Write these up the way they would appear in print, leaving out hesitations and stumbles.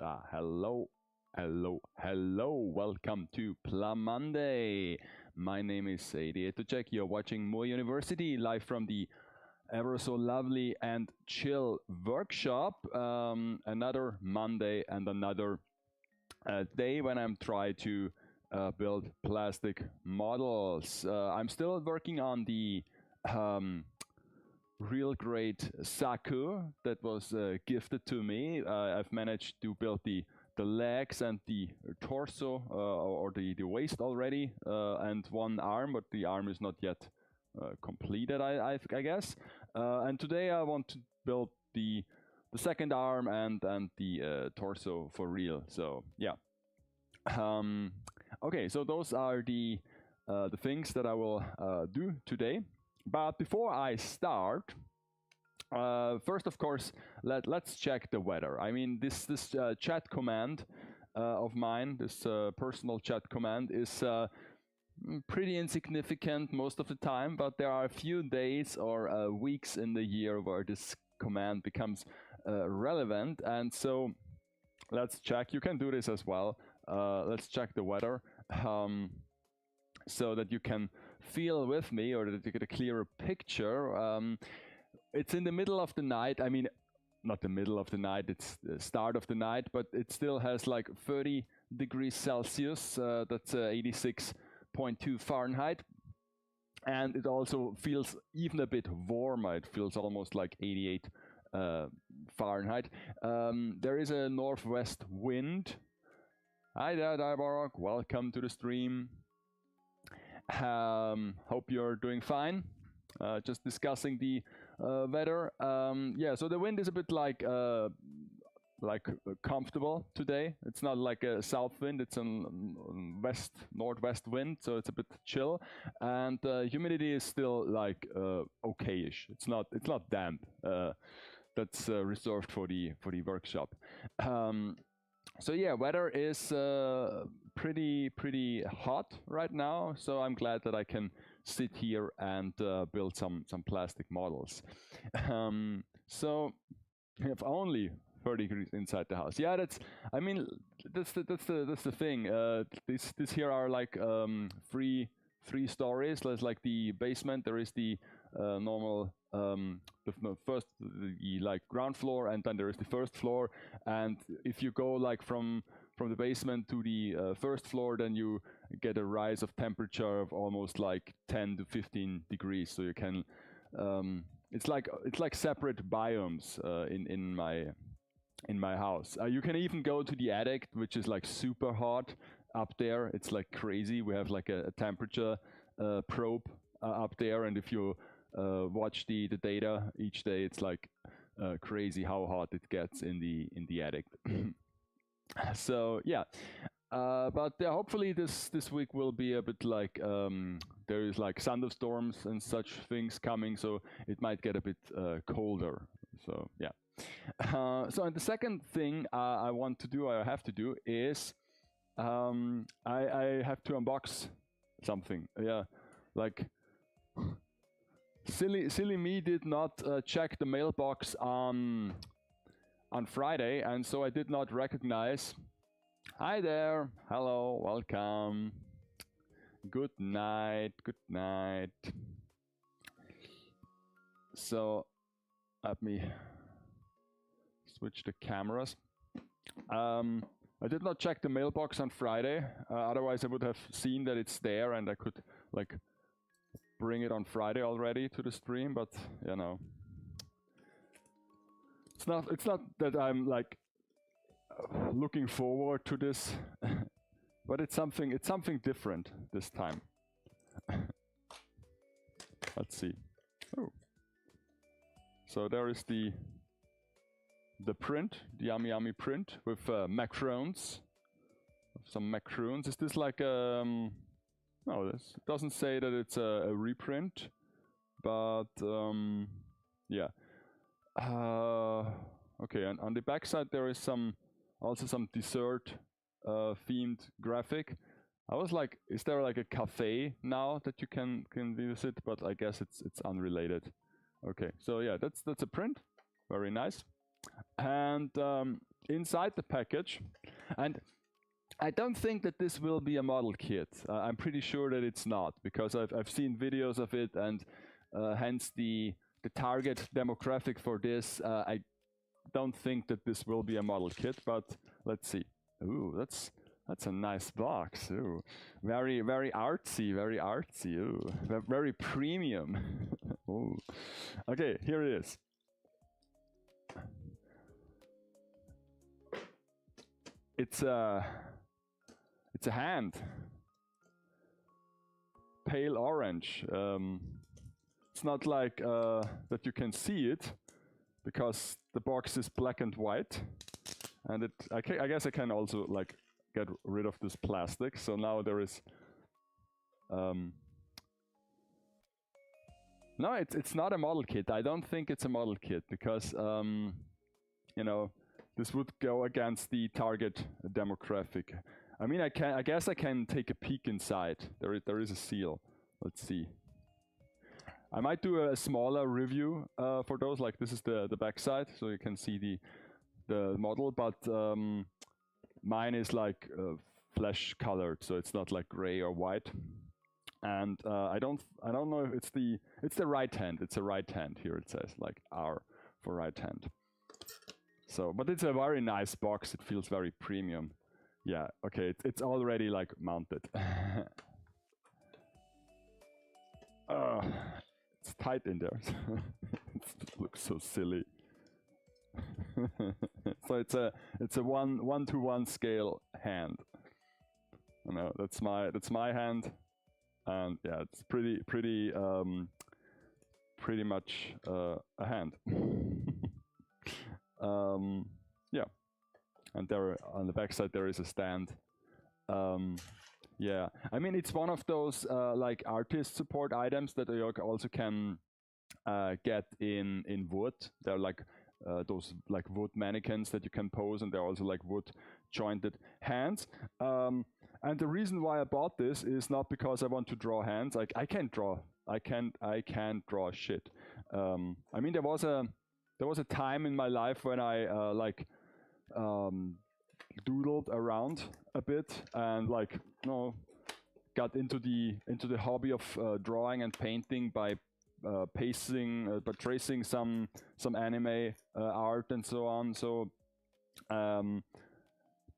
Hello, welcome to PLAMonday. My name is Sadie Etocek. You're watching More University live from the ever so lovely and chill workshop. Another Monday and another day when I'm trying to build plastic models. I'm still working on the real great Zaku that was gifted to me. I've managed to build the legs and the torso or the waist already, and one arm, but the arm is not yet completed, I guess. And today I want to build the second arm and the torso for real. So yeah. Okay, so those are the things that I will do today. But before I start, first, of course, let's check the weather. I mean, this chat command of mine, this personal chat command, is pretty insignificant most of the time, but there are a few days or weeks in the year where this command becomes relevant. And so let's check. You can do this as well. Let's check the weather. So that you can feel with me, or that you get a clearer picture. It's in the middle of the night. I mean, not the middle of the night, it's the start of the night, but it still has like 30 degrees Celsius. That's 86.2 Fahrenheit. And it also feels even a bit warmer. It feels almost like 88 Fahrenheit. There is a northwest wind. Hi there, Diborg. Welcome to the stream. Hope you're doing fine. Just discussing the weather. Yeah, so the wind is a bit like comfortable today. It's not like a south wind. It's a northwest wind, so it's a bit chill. And humidity is still like okay-ish. It's not damp. That's reserved for the workshop. So yeah, weather is pretty hot right now, so I'm glad that I can sit here and build some plastic models. So we have only 30 degrees inside the house. Yeah, that's the thing. This here are like three stories. There's like the basement. There is the normal the like ground floor, and then there is the first floor. And if you go like from the basement to the first floor, then you get a rise of temperature of almost like 10 to 15 degrees. So you can it's like separate biomes in my house. You can even go to the attic, which is like super hot up there. It's like crazy. We have like a temperature probe up there, and if you watch the data each day, it's like crazy how hot it gets in the attic. So yeah, but hopefully this week will be a bit like there is like thunderstorms and such things coming, so it might get a bit colder. So yeah. So and the second thing I have to do is I have to unbox something. Yeah, like. Silly me did not check the mailbox on Friday, and so I did not recognize. Hi there, hello, welcome. Good night, good night. So let me switch the cameras. I did not check the mailbox on Friday. Otherwise, I would have seen that it's there, and I could like bring it on Friday already to the stream, but you know, it's not that I'm like looking forward to this, but it's something different this time. Let's see. Oh, so there is the print, the yummy print with macarons, some macaroons. Is this like no, this doesn't say that it's a reprint, but yeah. Okay, and on the back side there is also some dessert themed graphic. I was like, is there like a cafe now that you can visit? But I guess it's unrelated. Okay, so yeah, that's a print. Very nice. And inside the package. And I don't think that this will be a model kit. I'm pretty sure that it's not, because I've seen videos of it, and hence the target demographic for this. I don't think that this will be a model kit, but let's see. Ooh, that's a nice box. Ooh, very artsy, very artsy. Ooh, very premium. Ooh. Okay, here it is. It's a hand, pale orange. It's not like that you can see it, because the box is black and white, and I guess I can also like get rid of this plastic. So now there is no, it's not a model kit. I don't think it's a model kit, because you know, this would go against the target demographic. I mean, I guess I can take a peek inside. There is a seal. Let's see. I might do a smaller review for those. Like, this is the back side, so you can see the model. But mine is like flesh colored, so it's not like gray or white. And I don't know if it's the right hand. It's a right hand here. It says like R for right hand. So, but it's a very nice box. It feels very premium. Yeah, okay, it's already like mounted. It's tight in there. It looks so silly. So it's a 1:1 scale hand. You know, that's my hand, and yeah, it's pretty much a hand. Yeah, and there on the back side there is a stand. Yeah, I mean, it's one of those like artist support items that you also can get in wood. They're like those like wood mannequins that you can pose, and they're also like wood jointed hands. And the reason why I bought this is not because I want to draw hands. Like, I can't draw. I can't draw shit. I mean, there was a time in my life when I like doodled around a bit, and like, you know, got into the hobby of drawing and painting by tracing some anime art and so on. So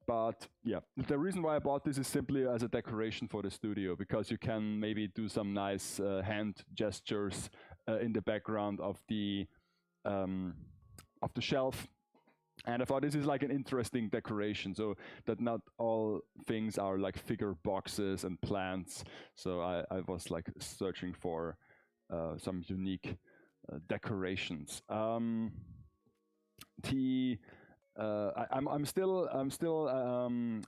but yeah, the reason why I bought this is simply as a decoration for the studio, because you can maybe do some nice hand gestures in the background of the shelf. And I thought this is like an interesting decoration, so that not all things are like figure boxes and plants. So I was like searching for some unique decorations. I'm still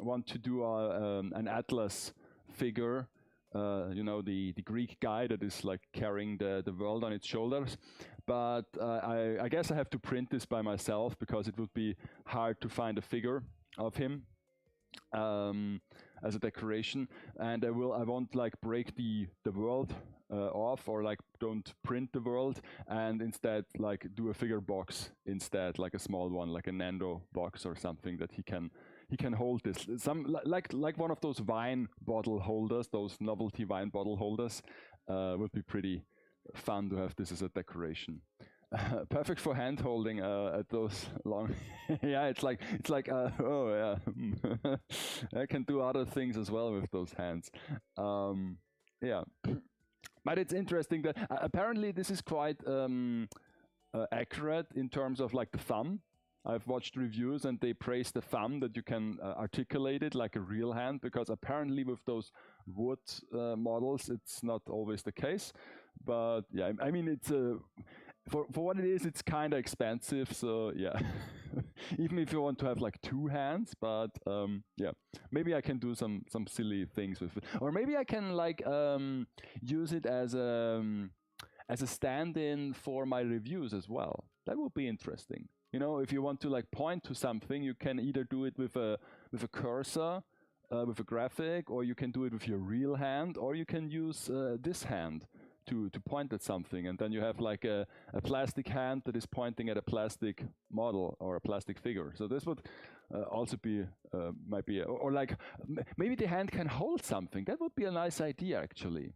want to do an Atlas figure. You know, the Greek guy that is like carrying the world on its shoulders. But I guess I have to print this by myself, because it would be hard to find a figure of him as a decoration. And I won't like break the world off, or like don't print the world, and instead like do a figure box instead, like a small one, like a Nando box or something, that he can hold this. Some like one of those wine bottle holders, those novelty wine bottle holders. Would be pretty fun to have this as a decoration. Perfect for hand holding at those long. Yeah, it's like oh yeah, I can do other things as well with those hands. Yeah, but it's interesting that apparently this is quite accurate in terms of like the thumb. I've watched reviews and they praise the thumb, that you can articulate it like a real hand, because apparently with those wood models it's not always the case. But yeah, I mean, it's for what it is, it's kind of expensive. So yeah, even if you want to have like two hands, but yeah, maybe I can do some silly things with it, or maybe I can like use it as a stand-in for my reviews as well. That would be interesting. You know, if you want to like point to something, you can either do it with a cursor, with a graphic, or you can do it with your real hand, or you can use this hand to point at something, and then you have like a plastic hand that is pointing at a plastic model or a plastic figure. So this would also be might be, or like maybe the hand can hold something. That would be a nice idea, actually.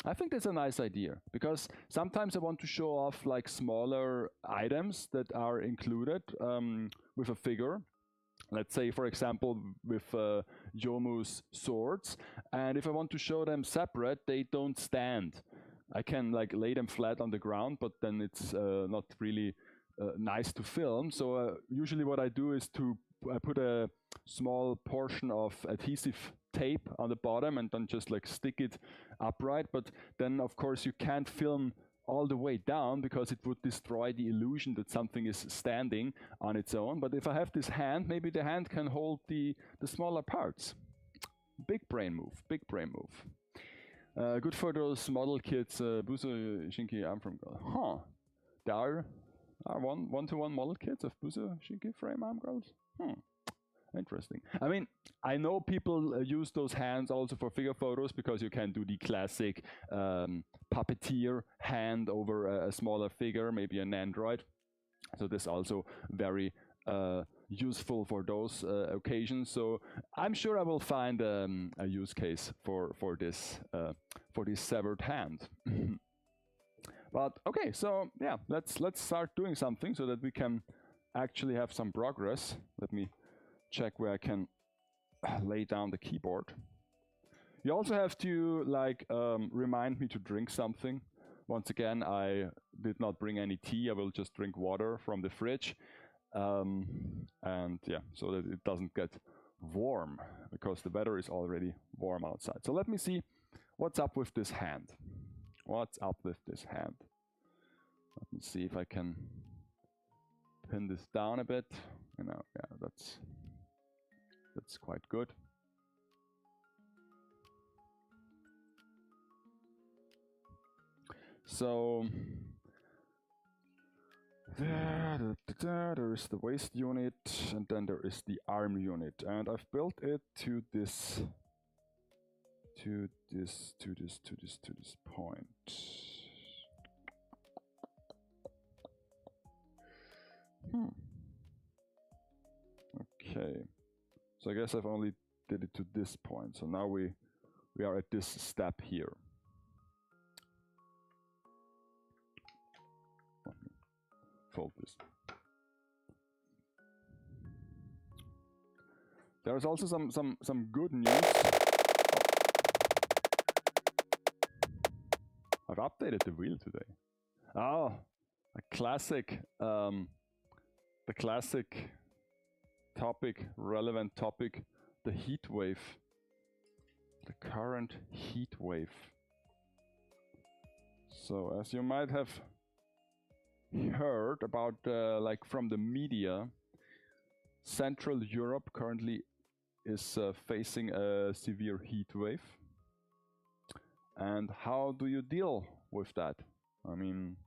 I think that's a nice idea, because sometimes I want to show off like smaller items that are included with a figure. Let's say, for example, with Yomu's swords, and if I want to show them separate, they don't stand. I can like lay them flat on the ground, but then it's not really nice to film. So usually what I do is I put a small portion of adhesive tape on the bottom and then just like stick it upright. But then of course you can't film all the way down, because it would destroy the illusion that something is standing on its own. But if I have this hand, maybe the hand can hold the smaller parts. Big brain move, big brain move. Good for those model kits, Buso, Shinki, I'm from, huh. There are one-to-one model kits of Buso, Shinki frame arm girls? Interesting. I mean, I know people use those hands also for figure photos, because you can do the classic puppeteer hand over a smaller figure, maybe an android. So this is also very useful for those occasions. So I'm sure I will find a use case for this severed hand. But okay, so yeah, let's start doing something so that we can actually have some progress. Let me check where I can lay down the keyboard. You also have to like remind me to drink something. Once again, I did not bring any tea. I will just drink water from the fridge, and yeah, so that it doesn't get warm, because the weather is already warm outside. So let me see what's up with this hand. What's up with this hand? Let me see if I can pin this down a bit. You know, yeah, that's quite good. So there is the waist unit, and then there is the arm unit, and I've built it to this point. Okay. So I guess I've only did it to this point. So now we are at this step here. Let me fold this. There's also some good news. I've updated the wheel today. Oh, a classic, the classic topic, relevant topic, the heat wave, the current heat wave. So as you might have heard about, like from the media, Central Europe currently is facing a severe heat wave. And how do you deal with that? I mean,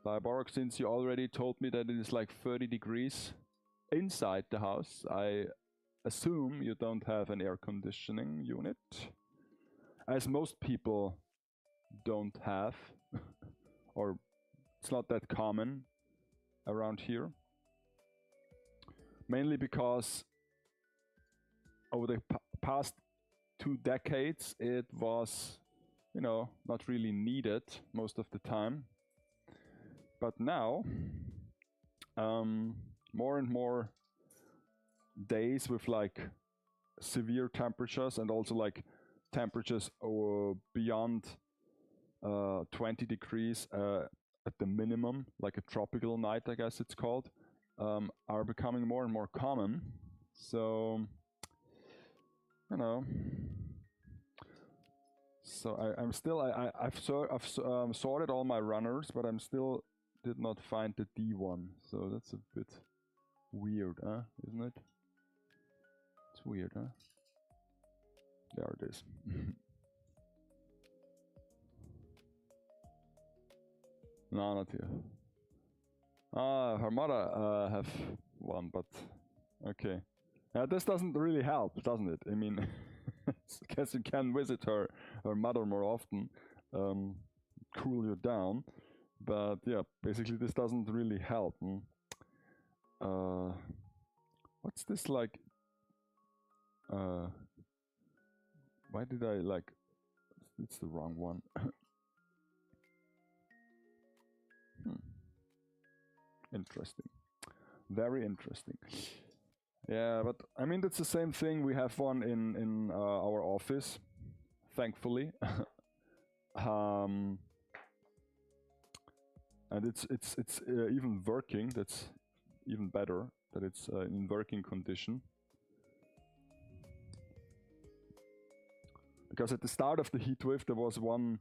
Diaborg, since you already told me that it is like 30 degrees inside the house, I assume you don't have an air conditioning unit, as most people don't have, or it's not that common around here. Mainly because over the past 2 decades it was, you know, not really needed most of the time. But now, more and more days with like severe temperatures, and also like temperatures beyond 20 degrees at the minimum, like a tropical night, I guess it's called, are becoming more and more common. So, you know, so I'm still, I've sorted all my runners, but I'm still did not find the D1. So that's a bit weird, huh? Isn't it? It's weird, huh? There it is. No, not here. Her mother have one, but okay. This doesn't really help, doesn't it? I mean, I guess you can visit her mother more often, cool you down. But yeah, basically this doesn't really help. What's this like? Why did I like? It's the wrong one. Interesting. Very interesting. Yeah, but I mean that's the same thing. We have one in our office, thankfully, and it's even working. That's even better that it's in working condition. Because at the start of the heat wave, there was one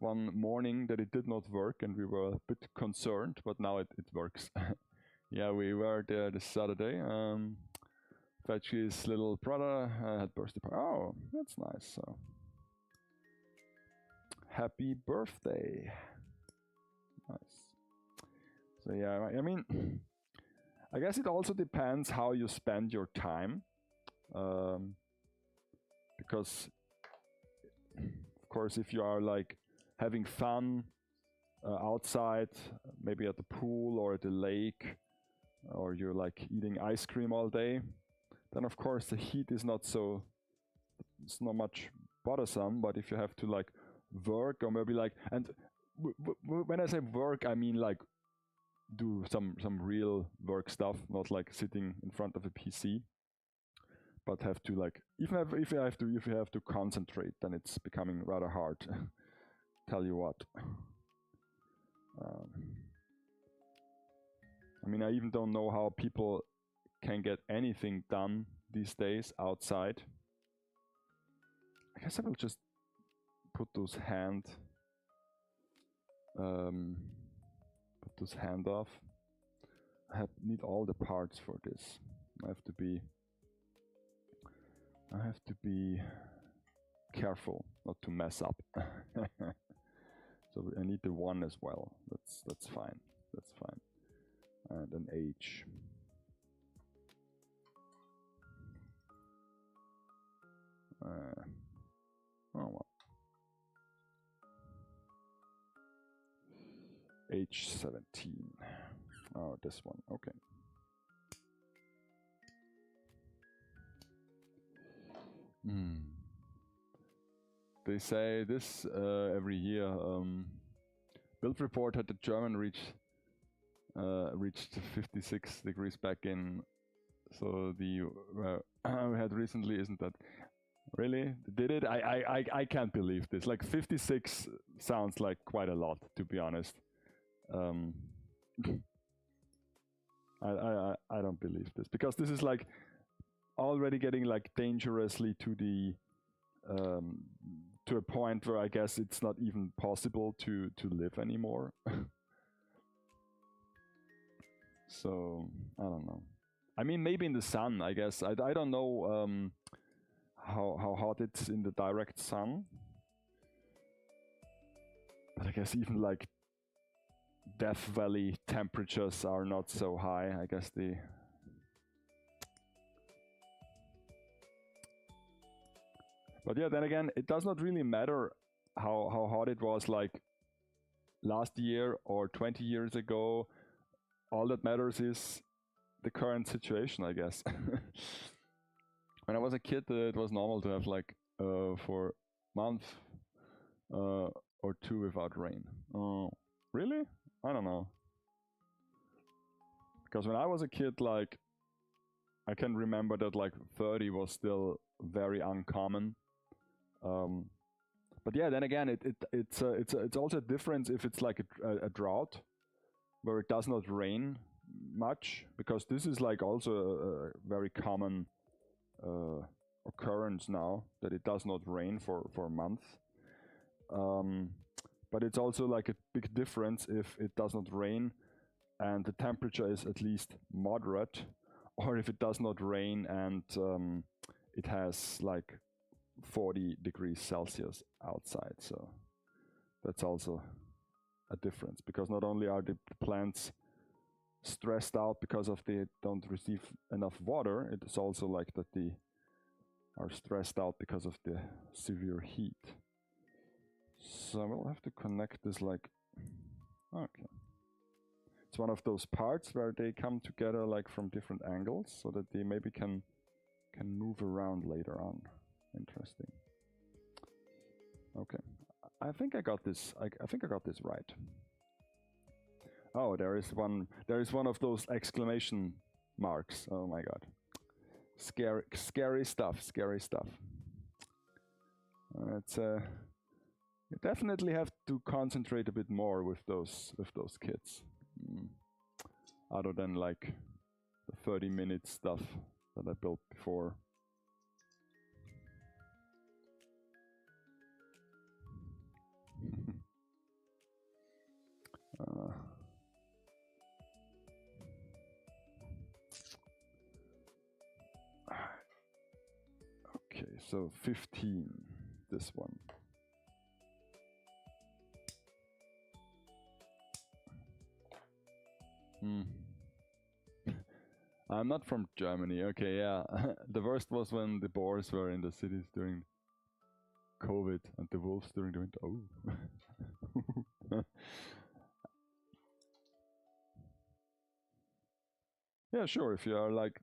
morning that it did not work, and we were a bit concerned. But now it works. Yeah, we were there this Saturday. Fetchy's little brother had birthday party. Oh, that's nice. So, happy birthday! Nice. So yeah, I mean, I guess it also depends how you spend your time, because, of course, if you are like having fun outside, maybe at the pool or at the lake, or you're like eating ice cream all day, then of course the heat is not so, it's not much bothersome. But if you have to like work, or maybe like, and when I say work, I mean like do some real work stuff, not like sitting in front of a PC, but have to like, if you have to concentrate, then it's becoming rather hard. Tell you what. I mean, I even don't know how people can get anything done these days outside. I guess I will just put those hand off. I need all the parts for this. I have to be careful not to mess up. So I need the one as well. That's fine. That's fine. And an H. Oh well. H17. Oh, this one. Okay. They say this every year. Build report had the German reached 56 degrees back in. So the we had recently, isn't that really? Did it? I can't believe this. Like 56 sounds like quite a lot, to be honest. I don't believe this, because this is like already getting like dangerously to the to a point where I guess it's not even possible to live anymore. So I don't know. I mean, maybe in the sun, I guess. I don't know how hot it's in the direct sun, but I guess even like Death Valley temperatures are not so high. I guess the but yeah, then again, it does not really matter how hot it was like last year or 20 years ago. All that matters is the current situation, I guess. When I was a kid, it was normal to have like for a month or two without rain. Really? I don't know. Because when I was a kid, like, I can remember that like 30 was still very uncommon. But yeah, then again, it's also a difference if it's like a drought where it does not rain much, because this is like also a very common occurrence now, that it does not rain for a month. But it's also like a big difference if it does not rain and the temperature is at least moderate, or if it does not rain and it has like 40 degrees Celsius outside. So that's also a difference, because not only are the plants stressed out because of they don't receive enough water, it's also like that the are stressed out because of the severe heat. So we'll have to connect this like, okay. It's one of those parts where they come together like from different angles so that they maybe can move around later on. Interesting. Okay, I think I got this. I think I got this right. Oh, there is one of those exclamation marks. Oh my god. Scary stuff, scary stuff. It's you definitely have to concentrate a bit more with those kids. Other than like the 30-minute stuff that I built before. Okay, so 15, this one. I'm not from Germany. Okay, yeah. The worst was when the boars were in the cities during COVID and the wolves during the winter. Oh. Yeah, sure. If you are like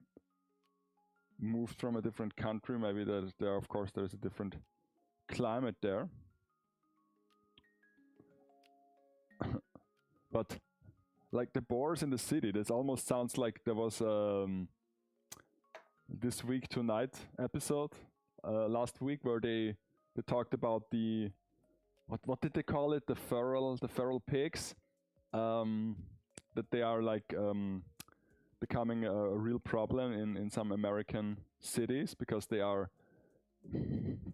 moved from a different country, maybe there of course there's a different climate there. But like the boars in the city, this almost sounds like there was This Week Tonight episode last week where they talked about the what did they call it, the feral pigs, that they are like becoming a real problem in some American cities because they are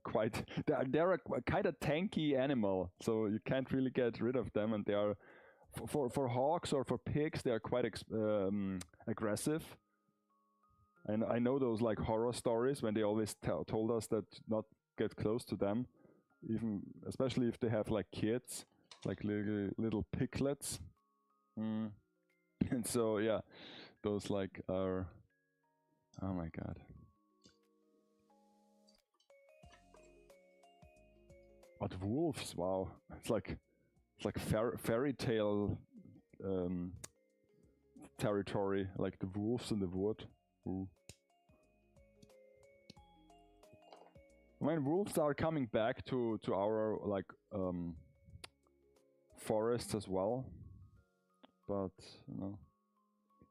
quite they're a kind of tanky animal, so you can't really get rid of them, and they are for hogs or for pigs they are quite aggressive. And I know those like horror stories when they always told us that not get close to them, even especially if they have like kids, like little piglets. And so yeah, those like are, oh my god. But wolves, wow, it's like fairy tale territory, like the wolves in the wood. Ooh. I mean, wolves are coming back to our like forests as well, but you know,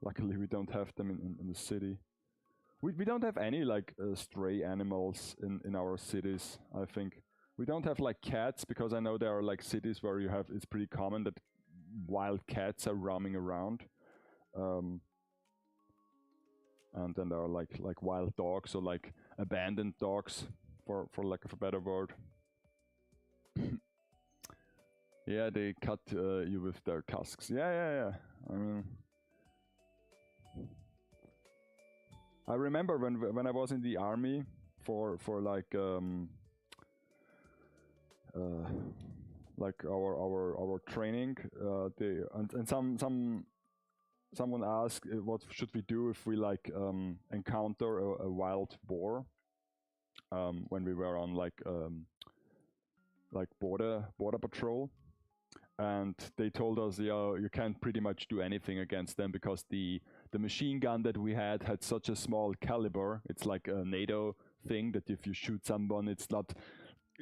luckily we don't have them in the city. We don't have any like stray animals in our cities. I think we don't have like cats, because I know there are like cities where you have, it's pretty common that wild cats are roaming around. And then there are like wild dogs, or like abandoned dogs, for lack of a better word. Yeah, they cut you with their tusks. Yeah. I mean, I remember when I was in the army for like our training. Someone asked what should we do if we like encounter a wild boar when we were on like border patrol, and they told us, yeah, you can't pretty much do anything against them because the machine gun that we had such a small caliber. It's like a NATO thing that if you shoot someone,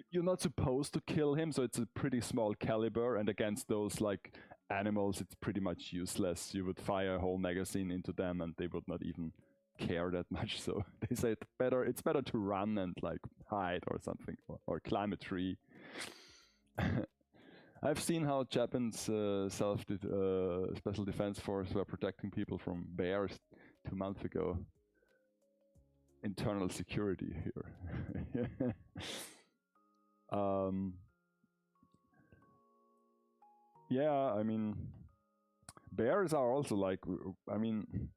you're not supposed to kill him, so it's a pretty small caliber, and against those like animals it's pretty much useless. You would fire a whole magazine into them and they would not even care that much. So they said it's better to run and like hide or something, or climb a tree. I've seen how Japan's special defense force were protecting people from bears 2 months ago. Internal security here. Yeah, I mean, bears are also like, I mean,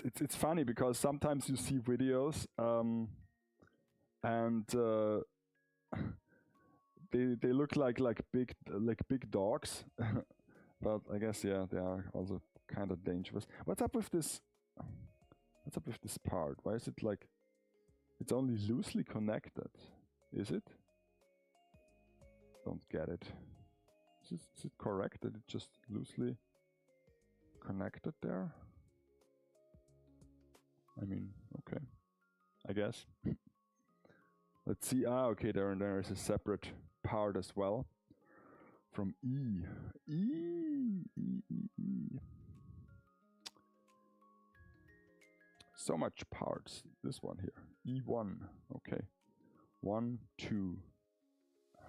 it's funny because sometimes you see videos and they look like big dogs, but I guess yeah, they are also kind of dangerous. What's up with this? What's up with this part? Why is it like? It's only loosely connected. Is it? Don't get it. Is it correct that it's just loosely connected there? I mean, okay, I guess. Let's see. Ah, okay, there is a separate part as well from E. So much parts. This one here, E1. Okay, 1, 2.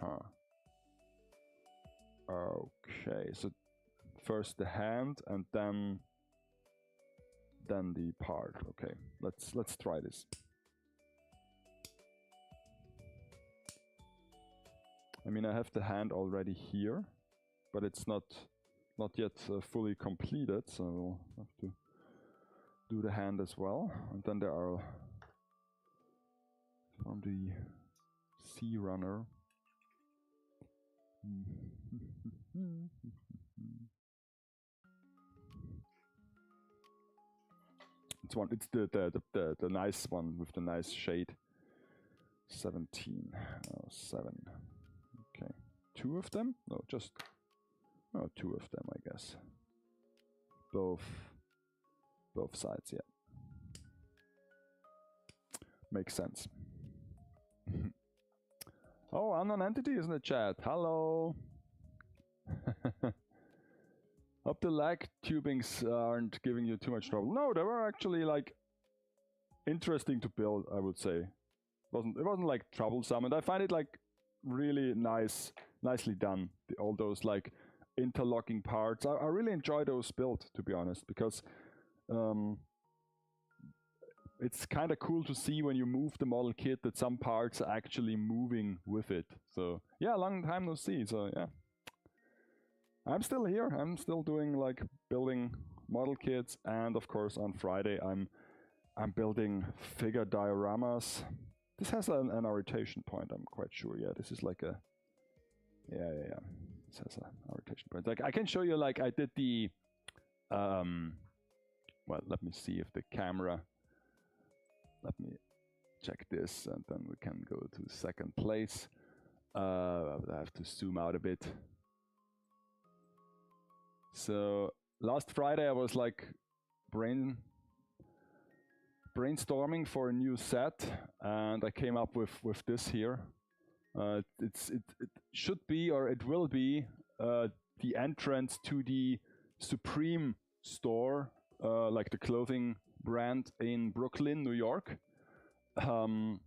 Huh. Okay, so first the hand and then the part. Okay, let's try this. I mean, I have the hand already here, but it's not yet fully completed, so we'll have to do the hand as well. And then there are from the C runner. It's the nice one with the nice shade. 17, 7. Okay, 2 of them? No, just 2 of them, I guess. Both sides, yeah. Makes sense. Oh, unknown entity is in the chat. Hello. Hope the lag tubings aren't giving you too much trouble. No, they were actually like interesting to build, I would say. It wasn't like troublesome, and I find it like really nicely done. All those like interlocking parts. I really enjoy those built, to be honest, because it's kind of cool to see when you move the model kit that some parts are actually moving with it. So yeah, long time no see. So yeah, I'm still here. I'm still doing like building model kits, and of course on Friday I'm building figure dioramas. This has an rotation point, I'm quite sure. Yeah, this is like a yeah. This has a rotation point. Like I can show you, like I did the well, let me see if the camera. Let me check this, and then we can go to second place. I have to zoom out a bit. So last Friday I was like brainstorming for a new set, and I came up with this here. It should be, or it will be, the entrance to the Supreme store, like the clothing brand in Brooklyn, New York. And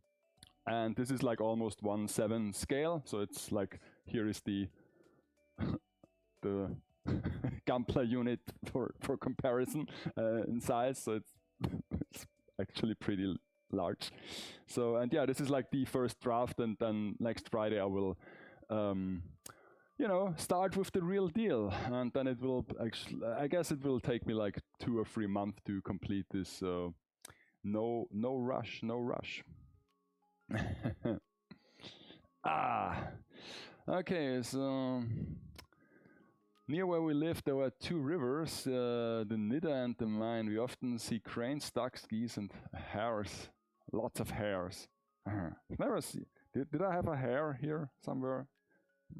this is like almost 1/7 scale, so it's like, here is the the Gunpla unit for comparison in size, so it's actually pretty large. So, and yeah, this is like the first draft, and then next Friday I will you know, start with the real deal, and then it will actually, I guess it will take me like 2 or 3 months to complete this, so no rush. Okay, so near where we live there were 2 rivers, the Nidda and the Main. We often see cranes, ducks, geese, and hares. Lots of hares. I've never seen. Did I have a hare here somewhere?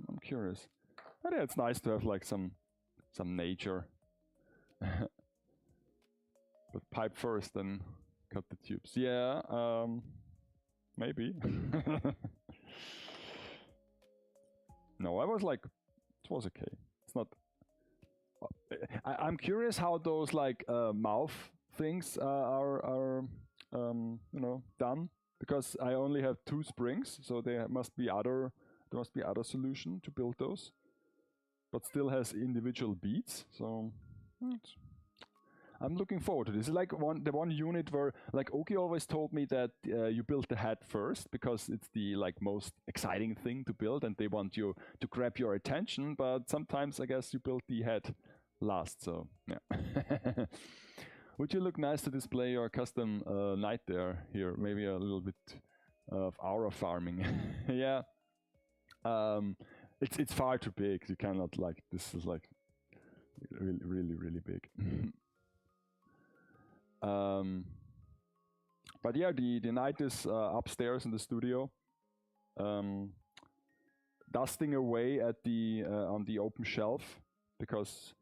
I'm curious. But yeah, it's nice to have like some nature. But pipe first, then cut the tubes. Yeah, maybe. No, I was like, it was okay. It's not. I'm curious how those like mouth things are you know, done, because I only have 2 springs, so there must be other solution to build those, but still has individual beads. So I'm looking forward to this. It's like the one unit where, like, Oki always told me that you build the head first because it's the like most exciting thing to build, and they want you to grab your attention. But sometimes I guess you build the head last. So yeah. Would you look nice to display your custom knight there? Here, maybe a little bit of aura farming. Yeah. It's far too big. You cannot, like, this is like really big. But yeah, the knight is upstairs in the studio, dusting away at the on the open shelf, because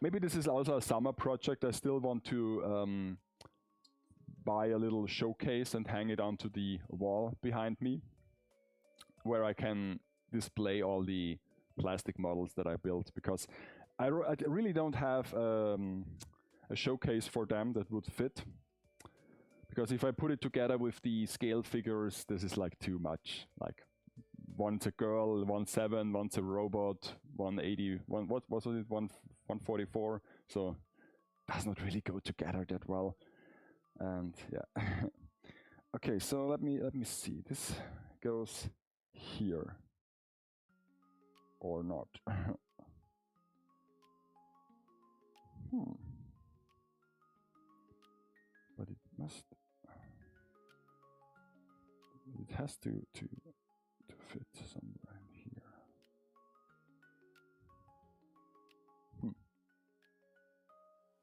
maybe this is also a summer project. I still want to buy a little showcase and hang it onto the wall behind me, where I can display all the plastic models that I built, because I really don't have a showcase for them that would fit. Because if I put it together with the scale figures, this is like too much. Like, one's a girl, 1.7, one's a robot, 180, what was it, 144. So does not really go together that well. And yeah. Okay, so let me see. This goes here or not. But it must. It has to fit somewhere in here.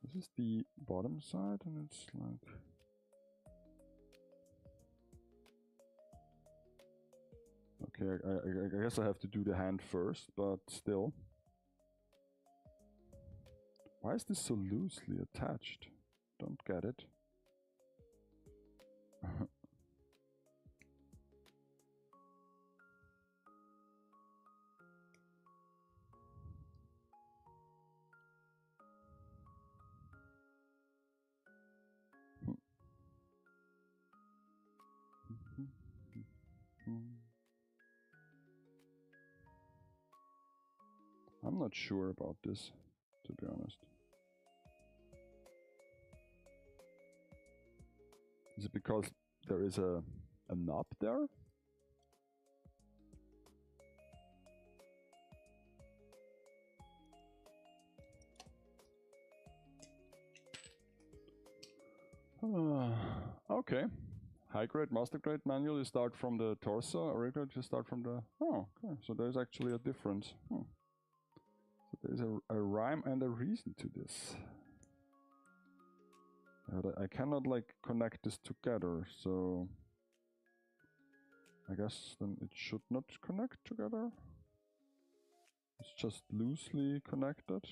This is the bottom side, and it's like. Okay, I guess I have to do the hand first, but still. Why is this so loosely attached? Don't get it. I'm not sure about this, to be honest. Is it because there is a knob there? Okay. High grade, master grade manual, you start from the torso, regular you start from the... Oh, okay. So there's actually a difference. So there's a rhyme and a reason to this. But I cannot like connect this together, so I guess then it should not connect together. It's just loosely connected.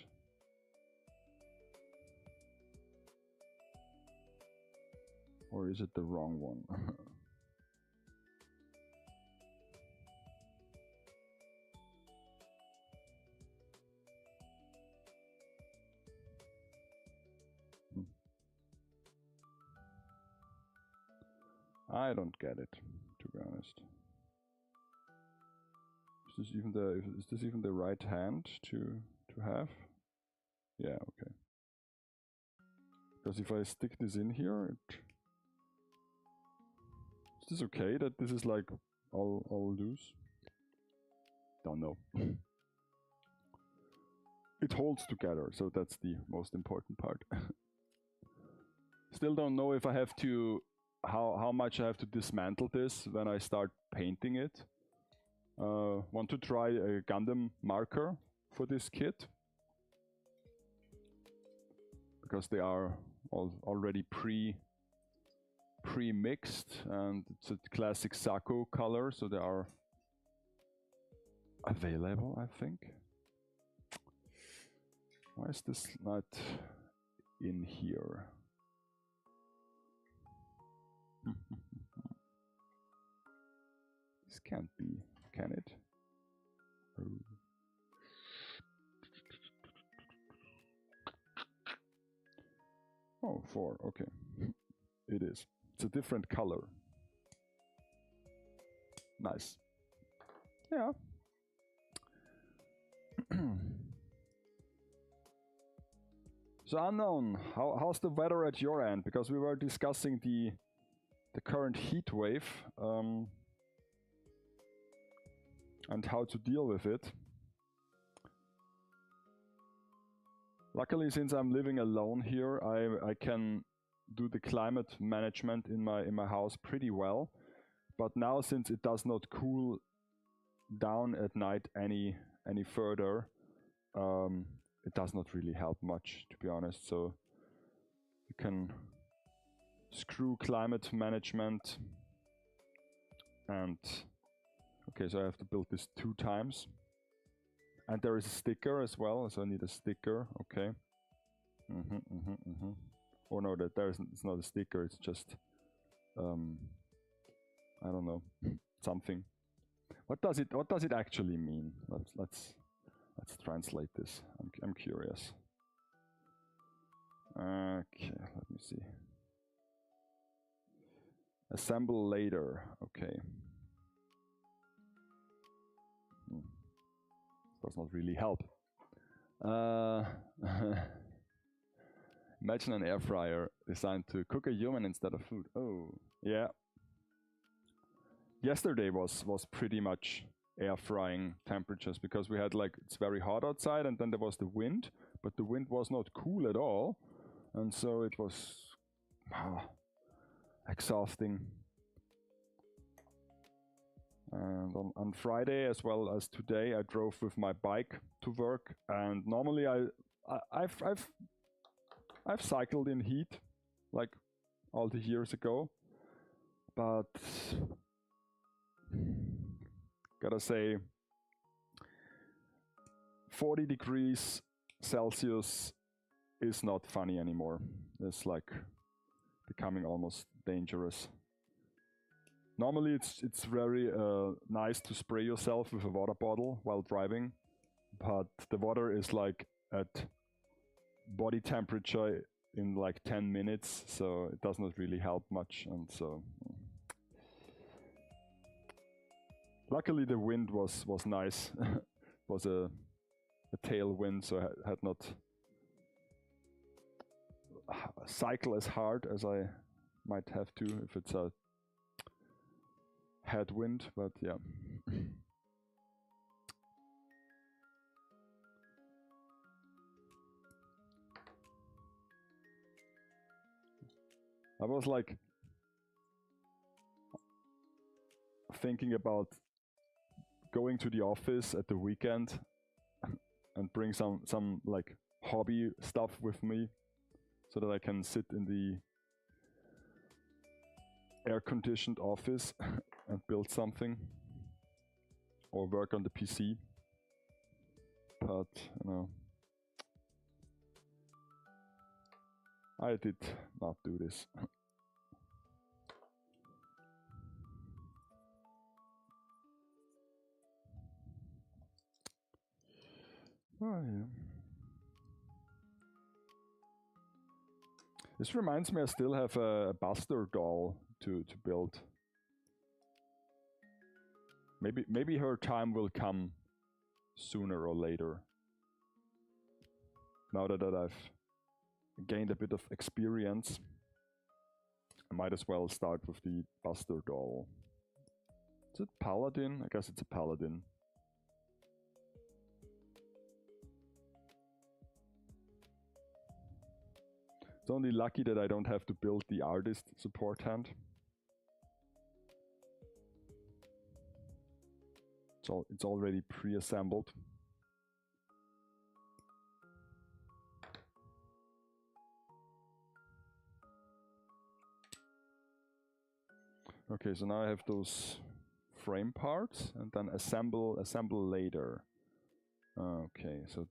Or is it the wrong one? I don't get it, to be honest. Is this even the right hand to have? Yeah, okay. Because if I stick this in here, is this okay that this is like all loose? Don't know. It holds together, so that's the most important part. Still don't know if I have to, how much I have to dismantle this when I start painting it. Want to try a Gundam marker for this kit, because they are already pre-mixed, and it's a classic Zaku color, so they are available, I think. Why is this not in here? This can't be, can it? Oh, 4, okay. It is. It's a different color. Nice. Yeah. So Unknown, how's the weather at your end? Because we were discussing the current heat wave and how to deal with it. Luckily, since I'm living alone here, I can do the climate management in my house pretty well. But now, since it does not cool down at night any further, it does not really help much, to be honest. So you can screw climate management. And okay, so I have to build this 2 times. And there is a sticker as well, so I need a sticker. Okay. Oh no, it's not a sticker. It's just I don't know, something. What does it actually mean? Let's translate this. I'm curious. Okay, let me see. Assemble later. Okay. Does not really help. Imagine an air fryer designed to cook a human instead of food. Oh, yeah. Yesterday was pretty much air frying temperatures because we had like, it's very hot outside and then there was the wind, but the wind was not cool at all. And so it was exhausting. And on Friday as well as today, I drove with my bike to work. And normally I've cycled in heat, like all the years ago, but gotta say, 40 degrees Celsius is not funny anymore. It's like becoming almost dangerous. Normally it's very nice to spray yourself with a water bottle while driving, but the water is like at body temperature in like 10 minutes, so it does not really help much. And so luckily the wind was nice. It was a tailwind, so I had not cycle as hard as I might have to if it's a headwind, but yeah. I was like thinking about going to the office at the weekend and bring some like hobby stuff with me so that I can sit in the air-conditioned office and build something or work on the PC. But you know, I did not do this. Oh, yeah. This reminds me, I still have a Buster doll to build. Maybe her time will come sooner or later. Now that I've gained a bit of experience, I might as well start with the Buster doll. Is it Paladin? I guess it's a Paladin. It's only lucky that I don't have to build the artist support hand. It's already pre-assembled. Okay, so now I have those frame parts and then assemble later. Okay, so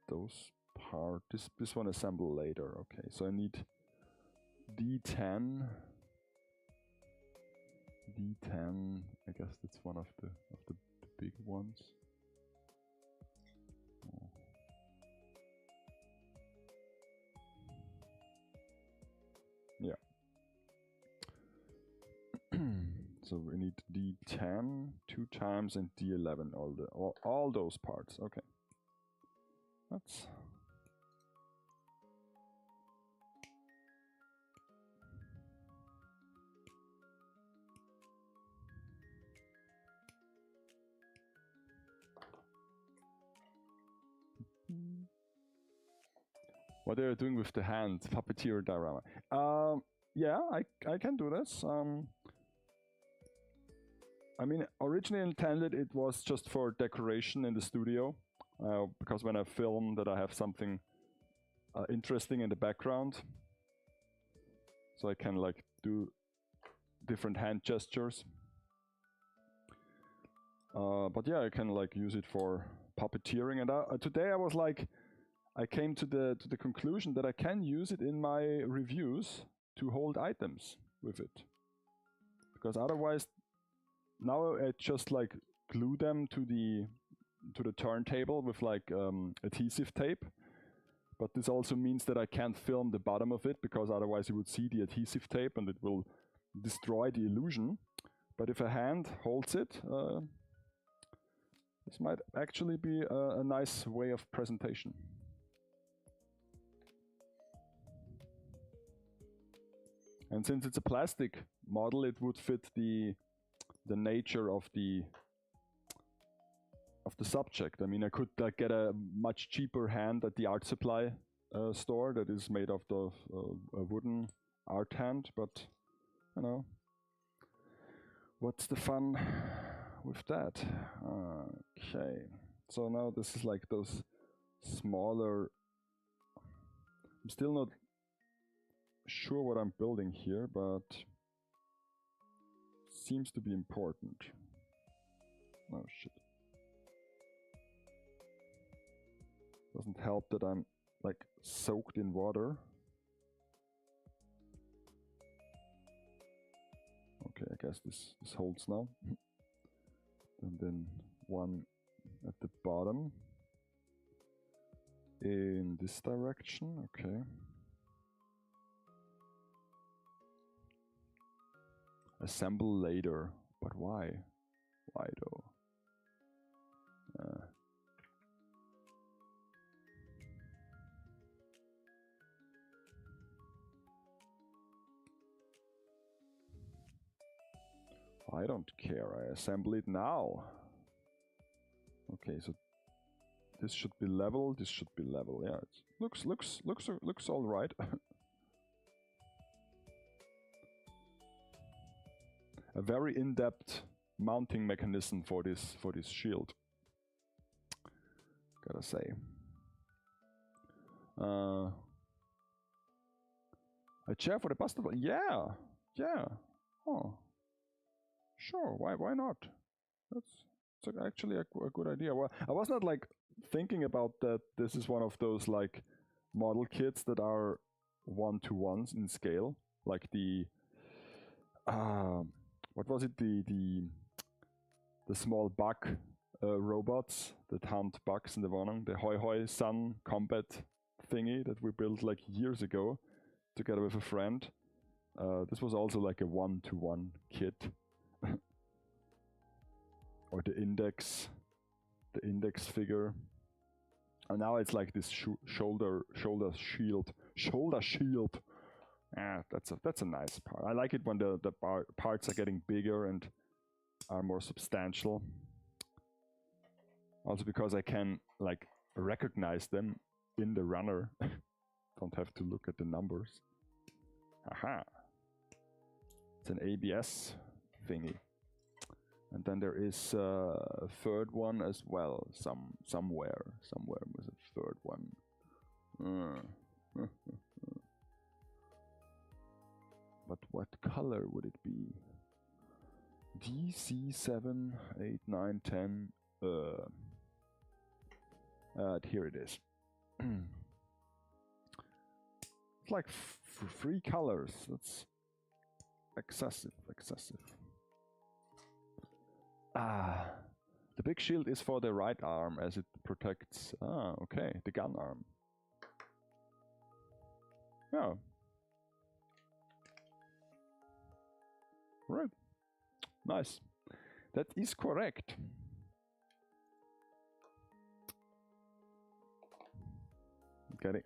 those part, this one assemble later. Okay, so I need D10. I guess that's one of the big ones. Oh. Yeah. So we need D10 2 times and D11, all those parts. Okay. That's what are you doing with the hand? Puppeteer diorama. Yeah, I can do this. I mean, originally intended it was just for decoration in the studio, because when I film that I have something interesting in the background. so I can like do different hand gestures. But yeah, I can like use it for puppeteering. And today I was like, I came to the conclusion that I can use it in my reviews to hold items with it, because otherwise now I just like glue them to the turntable with like adhesive tape. But this also means that I can't film the bottom of it, because otherwise you would see the adhesive tape and it will destroy the illusion. But if a hand holds it, this might actually be a nice way of presentation. And since it's a plastic model, it would fit the nature of the subject. I mean, I could get a much cheaper hand at the art supply store that is made of a wooden art hand, but you know, what's the fun with that? Okay, so now this is like those smaller. I'm still not sure what I'm building here, but seems to be important. Oh shit. Doesn't help that I'm like soaked in water. Okay, I guess this holds now. And then one at the bottom in this direction. Okay. Assemble later, but why? Why though? I don't care, I assemble it now. Okay, so this should be level, this should be level. Yeah, it looks all right. A very in-depth mounting mechanism for this shield, gotta say. A chair for the bus stop. Yeah. Oh, sure. Why not? That's actually a good idea. Well, I was not like thinking about that. This is one of those like model kits that are 1-to-1s in scale, like the what was it? The small bug robots that hunt bugs in the Wohnung, the Hoi Hoi Sun combat thingy that we built like years ago together with a friend. This was also like a 1-to-1 kit. Or the index figure. And now it's like this shoulder shield. Ah, that's a nice part. I like it when the parts are getting bigger and are more substantial. Also because I can like recognize them in the runner. Don't have to look at the numbers. Aha! It's an ABS thingy. And then there is a third one as well. Somewhere was a third one. But what color would it be? D, C, 7, 8, 9, 10. Here it is. It's like 3 colors. That's excessive. The big shield is for the right arm as it protects. Okay, the gun arm. Yeah. Right. Nice. That is correct.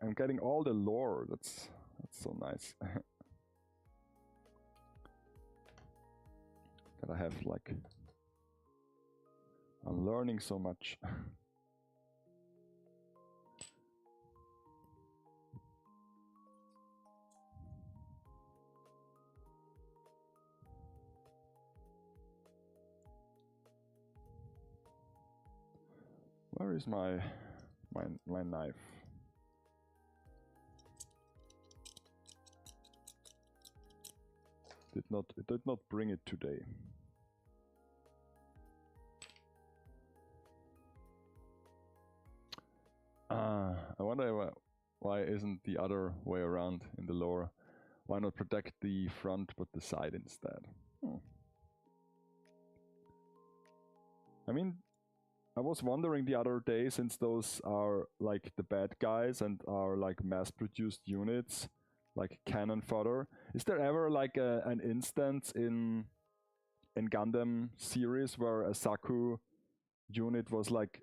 I'm getting all the lore. That's so nice. That I have like. I'm learning so much. Where is my knife? not bring it today. I wonder why isn't the other way around in the lore? Why not protect the front but the side instead? I mean, I was wondering the other day, since those are like the bad guys and are like mass-produced units, like cannon fodder, is there ever like an instance in Gundam series where a Zaku unit was like,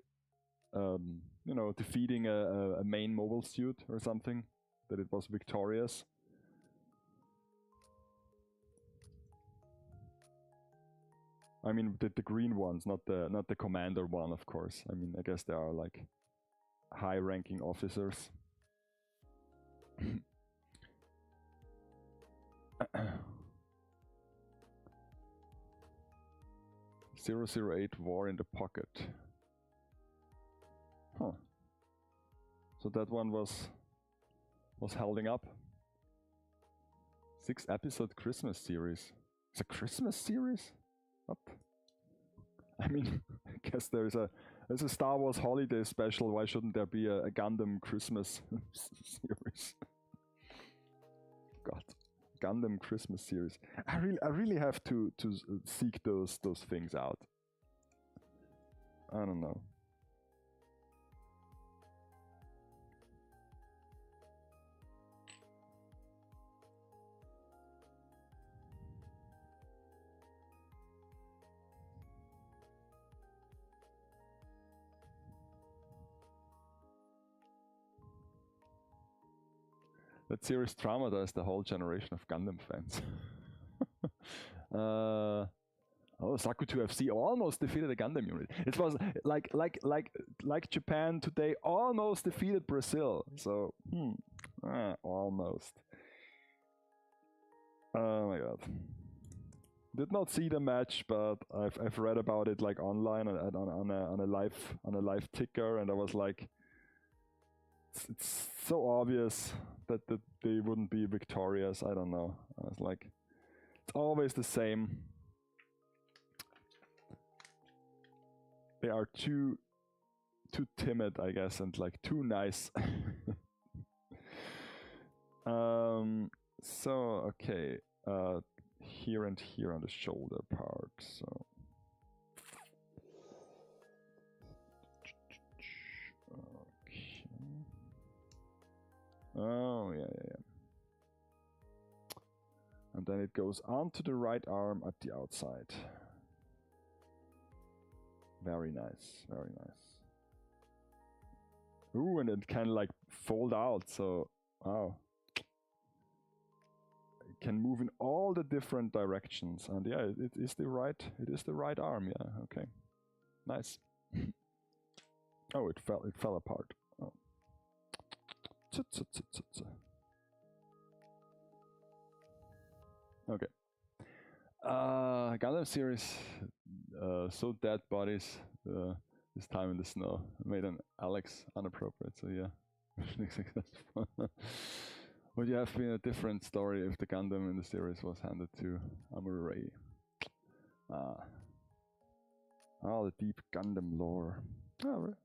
you know, defeating a main mobile suit or something, that it was victorious? I mean, the green ones, not the commander one, of course. I mean, I guess they are like high-ranking officers. 008 War in the Pocket. Huh. So that one was holding up. 6-episode Christmas series. It's a Christmas series? What? I mean, I guess there's a Star Wars holiday special. Why shouldn't there be a Gundam Christmas series? God, Gundam Christmas series. I really have to seek those things out. I don't know. That series traumatized the whole generation of Gundam fans. Oh, Zaku 2FC almost defeated a Gundam unit. It was like Japan today almost defeated Brazil. So almost. Oh my god. Did not see the match, but I've read about it like online on a live ticker, and I was like, it's so obvious that they wouldn't be victorious. I don't know. I was like, it's always the same. They are too timid, I guess, and like too nice. So okay, here and here on the shoulder part. So okay. Oh yeah. And then it goes onto the right arm at the outside. Very nice, very nice. Ooh, and it can like fold out, so wow. It can move in all the different directions, and yeah, it is the right arm, yeah, okay. Nice. Oh, it fell apart. Oh. Okay. Gundam series, so dead bodies, this time in the snow, made an Alex unappropriate, so yeah. Would you have been a different story if the Gundam in the series was handed to Amurai? Oh, the deep Gundam lore. Oh, right.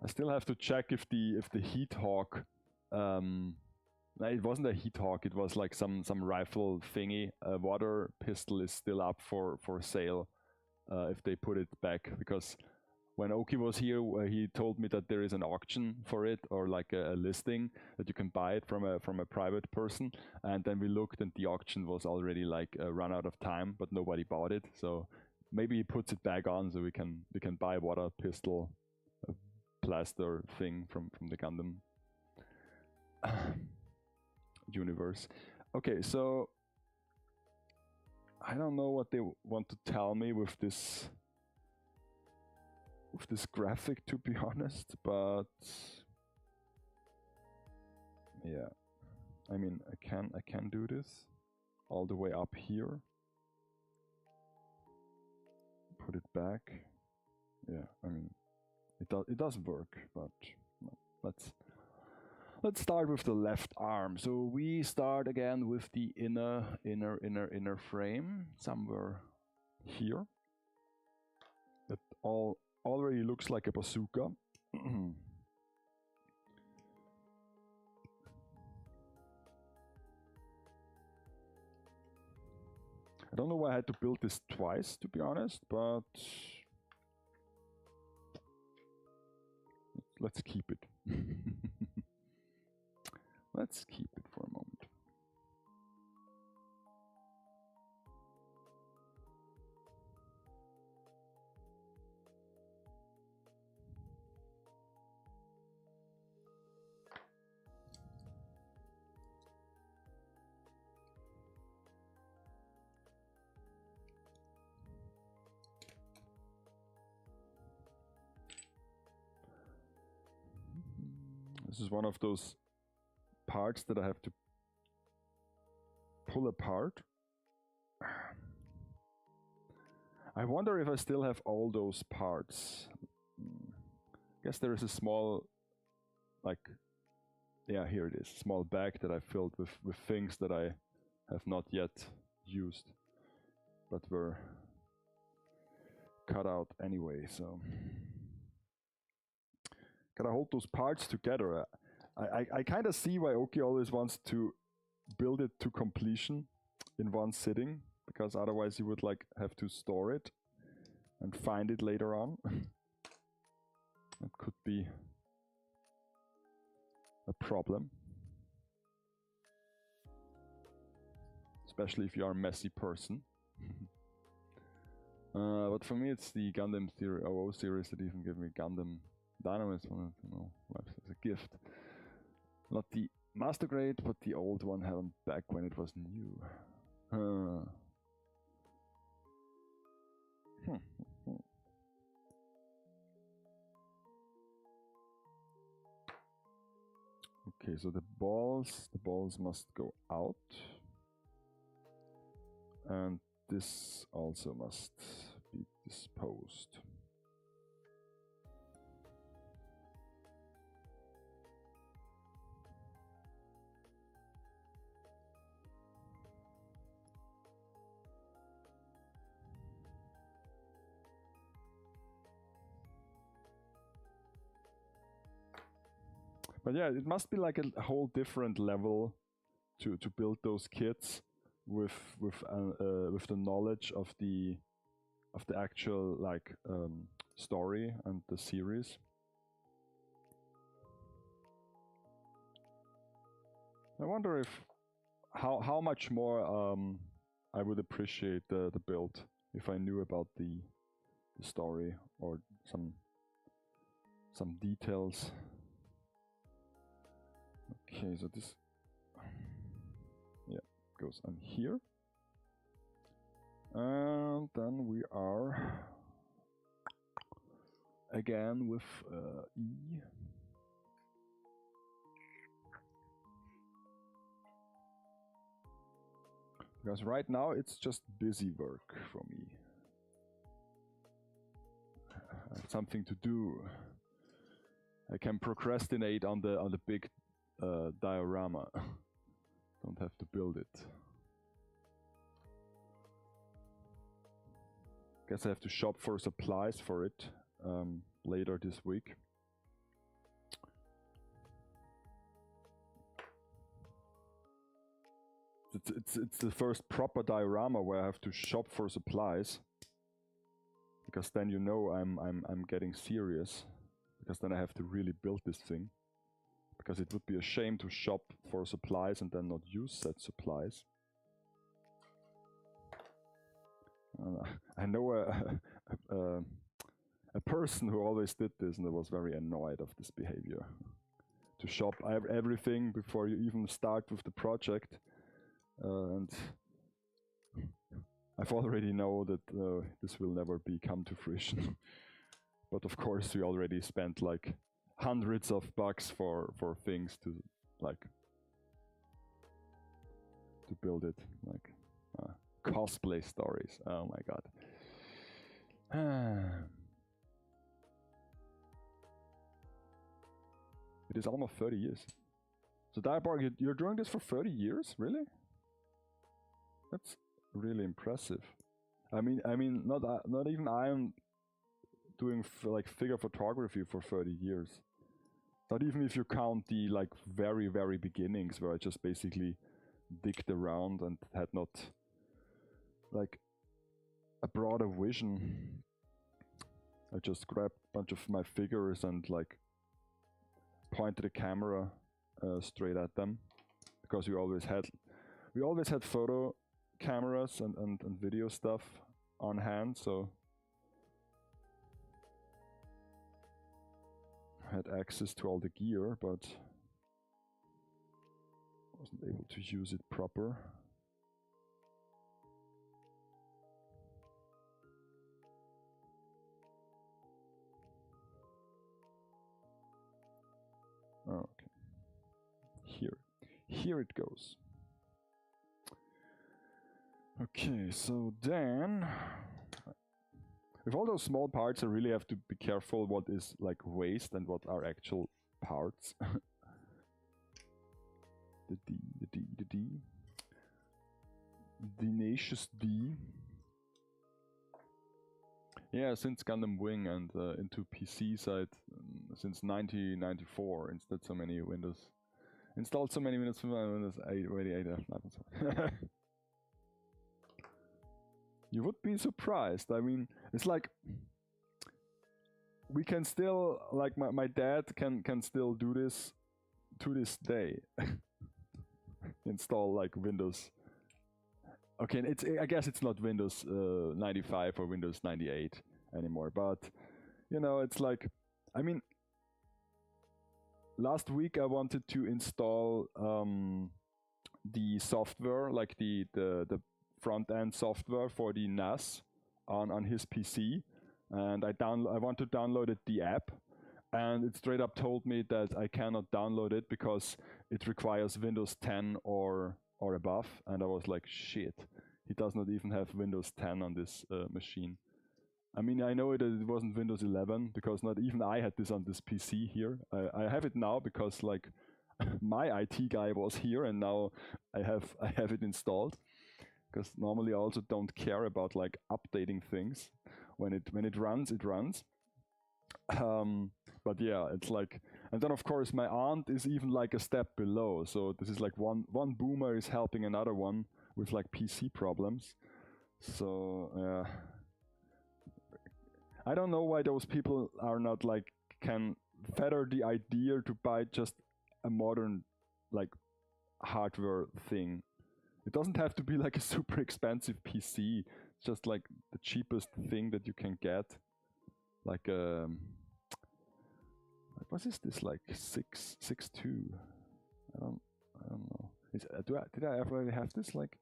I still have to check if the Heat Hawk, it wasn't a Heat Hawk, it was like some rifle thingy. A water pistol is still up for sale if they put it back, because when Oki was here, he told me that there is an auction for it, or like a listing that you can buy it from a private person. And then we looked, and the auction was already like run out of time, but nobody bought it. So maybe he puts it back on, so we can buy a water pistol blaster thing from the Gundam universe. Okay, so I don't know what they want to tell me with this graphic, to be honest, but yeah, I mean, I can do this all the way up here, put it back. Yeah, I mean, It does work, but no, let's start with the left arm. So we start again with the inner frame somewhere here. It already looks like a bazooka. I don't know why I had to build this twice, to be honest, but let's keep it. Let's keep it for a moment. This is one of those parts that I have to pull apart. I wonder if I still have all those parts. I guess there is a small, like, yeah, here it is, small bag that I filled with things that I have not yet used, but were cut out anyway, so. Gotta hold those parts together. I kind of see why Oki always wants to build it to completion in one sitting, because otherwise you would like have to store it and find it later on. That could be a problem, especially if you are a messy person. But for me, it's the Gundam OO series that even gave me Gundam Dynamo. No, as a gift. Not the master grade, but the old one held back when it was new. Okay, so the balls must go out, and this also must be disposed. But yeah, it must be like a whole different level to build those kits with the knowledge of the actual like story and the series. I wonder if how much more I would appreciate the build if I knew about the story or some details. Okay, so this, yeah, goes on here. And then we are again with E. Because right now it's just busy work for me. I have something to do. I can procrastinate on the big diorama. Don't have to build it. Guess I have to shop for supplies for it later this week. It's the first proper diorama where I have to shop for supplies, because then you know I'm getting serious, because then I have to really build this thing. Because it would be a shame to shop for supplies and then not use said supplies. I know a person who always did this and I was very annoyed of this behavior. To shop everything before you even start with the project. And I've already know that this will never come to fruition. But of course we already spent like hundreds of bucks for things to like to build it, like cosplay stories. Oh my god. It is almost 30 years. So Diaborg, you're doing this for 30 years? Really? That's really impressive. I mean, not even I am doing like figure photography for 30 years. Not even if you count the like very, very beginnings where I just basically digged around and had not like a broader vision. I just grabbed a bunch of my figures and like pointed the camera straight at them, because we always had photo cameras and video stuff on hand, so I had access to all the gear, but wasn't able to use it proper. Oh, okay. Here it goes. Okay, so then with all those small parts, I really have to be careful what is like waste and what are actual parts. The D. Tenacious D. Yeah, since Gundam Wing and into PC side since 1994, installed so many Windows from Windows 8, already 8 F9. You would be surprised. I mean, it's like we can still, like my dad can still do this to this day. Install like Windows. Okay, I guess it's not Windows 95 or Windows 98 anymore, but you know, it's like, I mean, last week I wanted to install the software, like the front-end software for the NAS on his PC, and I want to download the app, and it straight up told me that I cannot download it because it requires Windows 10 or above, and I was like, shit, he does not even have Windows 10 on this machine. I mean, I know it wasn't Windows 11 because not even I had this on this PC here. I have it now because like my IT guy was here, and now I have it installed. Because normally I also don't care about like updating things. When it runs, it runs. But yeah, it's like, and then of course my aunt is even like a step below. So this is like one boomer is helping another one with like PC problems. So I don't know why those people are not like can feather the idea to buy just a modern like hardware thing. It doesn't have to be like a super expensive PC. It's just like the cheapest thing that you can get. Like what is this, like 6.2? I don't know. Did I ever have this? Like,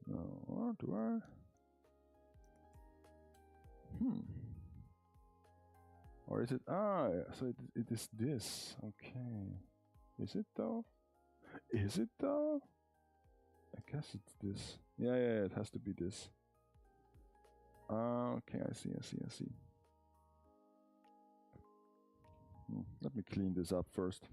no, or do I? Or is it? Ah, so it is this. Okay. Is it though? Is it though? I guess it's this. Yeah, it has to be this. Okay, I see. Let me clean this up first.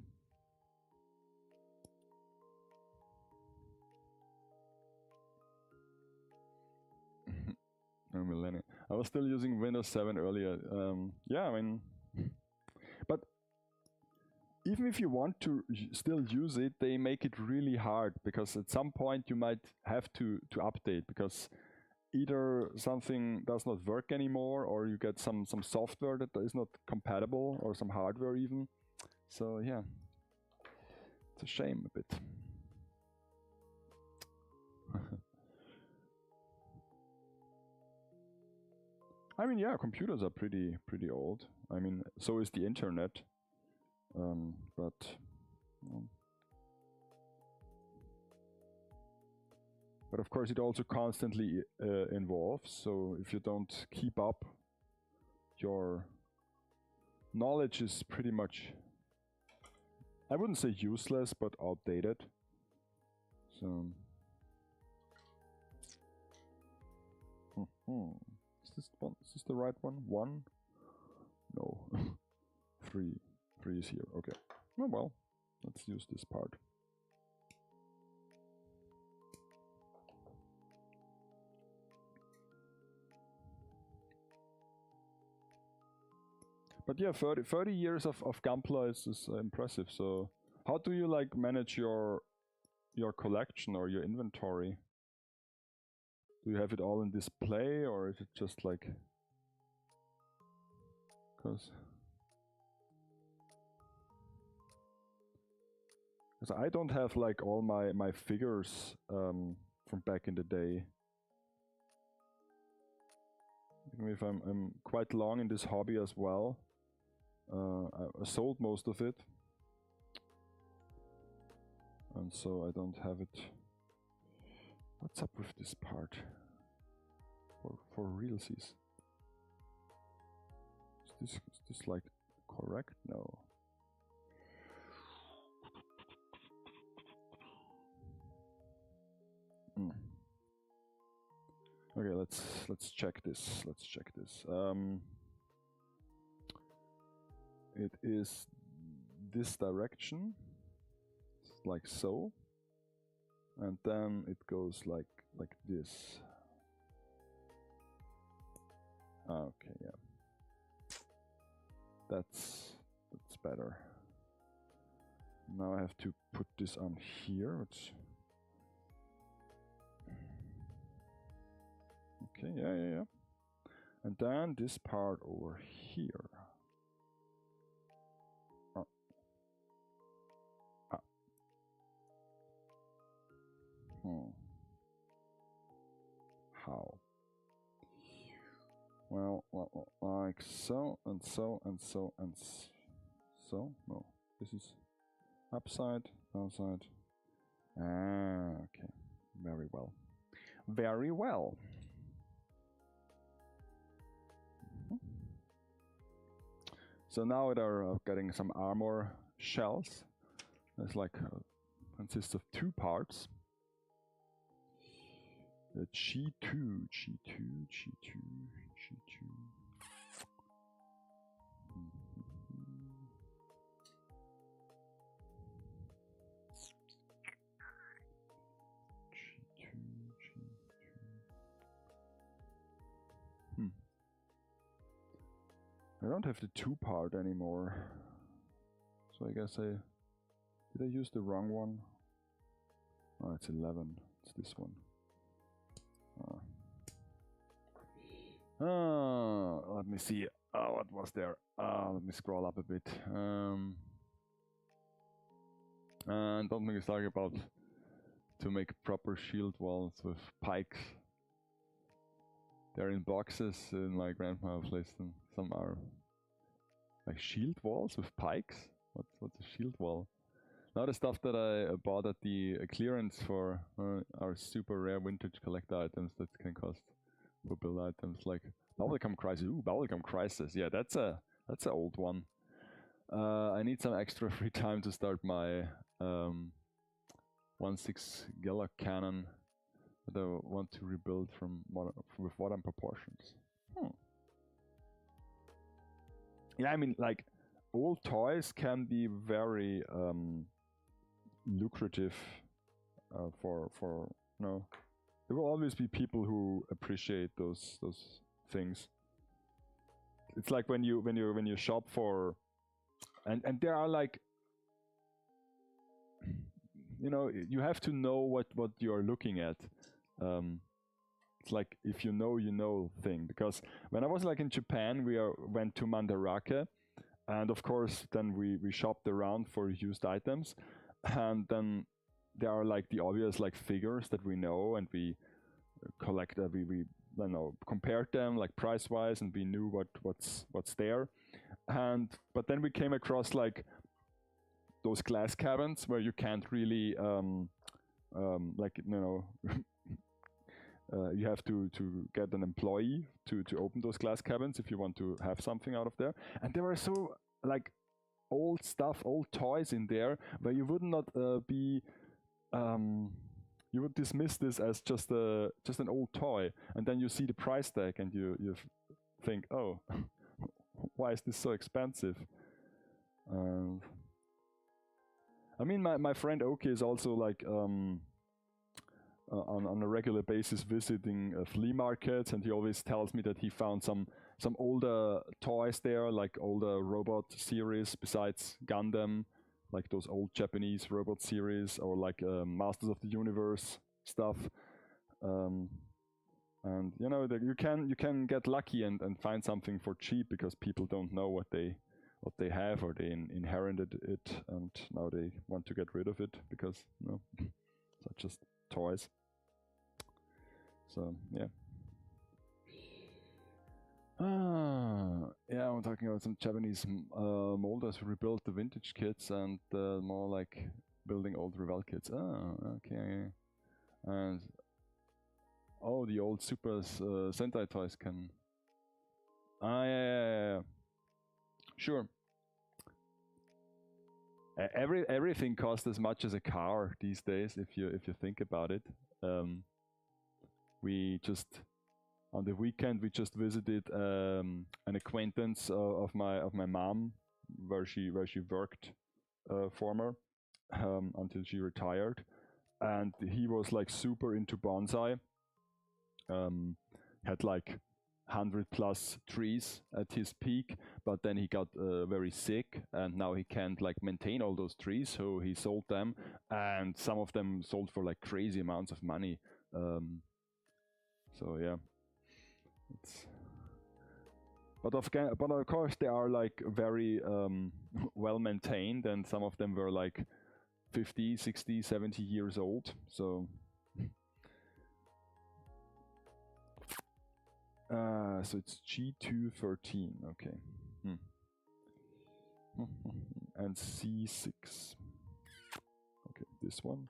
I was still using Windows 7 earlier. Yeah, I mean, but even if you want to still use it, they make it really hard, because at some point you might have to update, because either something does not work anymore, or you get some software that is not compatible, or some hardware even. So yeah, it's a shame a bit. I mean, yeah, computers are pretty old. I mean, so is the internet. But of course it also constantly evolves, so if you don't keep up, your knowledge is pretty much, I wouldn't say useless, but outdated. So is this the right one? 1? No. 3. batteries here. Okay. Oh well, let's use this part. But yeah, 30 years of Gunpla is impressive. So how do you like manage your collection or your inventory? Do you have it all in display, or is it just like... Because I don't have like all my figures from back in the day. Even if I'm quite long in this hobby as well. I sold most of it, and so I don't have it. What's up with this part? For realsies? Is this like correct? No. Okay, let's check this. Let's check this. It is this direction, like so, and then it goes like this. Okay, yeah, that's better. Now I have to put this on here, which... Okay, yeah. And then this part over here. How? Well, like so, and so, and so, and so. No, this is upside, downside. Okay. Very well. Very well. So now they're getting some armor shells. It's like consists of 2 parts. G2. I don't have the 2 part anymore. So I guess did I use the wrong one? Oh, it's 11. It's this one. Let me see. What was there? Let me scroll up a bit. And don't make us talk about to make proper shield walls with pikes. They're in boxes in my grandma place them. Some are like shield walls with pikes. What's a shield wall? Now the stuff that I bought at the clearance for our super rare vintage collector items that can cost for build items, like Bubblegum Crisis. Ooh, Bubblegum Crisis. Yeah, that's an old one. I need some extra free time to start my 1/6 Gala cannon that I want to rebuild with modern proportions. Yeah, I mean, like, old toys can be very lucrative for there will always be people who appreciate those things. It's like when you shop for and there are like, you have to know what you're looking at. It's like if you know thing, because when I was like in Japan, we went to Mandarake, and of course then we shopped around for used items, and then there are like the obvious like figures that we know, and we collect we compared them like price wise, and we knew what's there. But then we came across like those glass cabins where you can't really you have to get an employee to open those glass cabins if you want to have something out of there. And there were so like old stuff, old toys in there where you would not be you would dismiss this as just an old toy, and then you see the price tag and you think, oh, why is this so expensive? And I mean, my friend Oki is also like on a regular basis visiting flea markets, and he always tells me that he found some older toys there, like older robot series besides Gundam, like those old Japanese robot series, or like Masters of the Universe stuff. And you know that you can get lucky and find something for cheap because people don't know what they have, or they inherited it and now they want to get rid of it because they're just toys. So yeah. Yeah, I'm talking about some Japanese molders who rebuilt the vintage kits and more like building old Revell kits. Okay. And the old Super Sentai toys can. Yeah. Sure. Everything costs as much as a car these days, if you think about it. We just on the weekend we just visited an acquaintance of my mom, where she worked former until she retired, and he was like super into bonsai. Had like 100+ trees at his peak, but then he got very sick and now he can't like maintain all those trees, so he sold them, and some of them sold for like crazy amounts of money. So yeah, but of course they are like very well maintained, and some of them were like 50, 60, 70 years old. So so it's G213, okay. And C6. Okay, this one.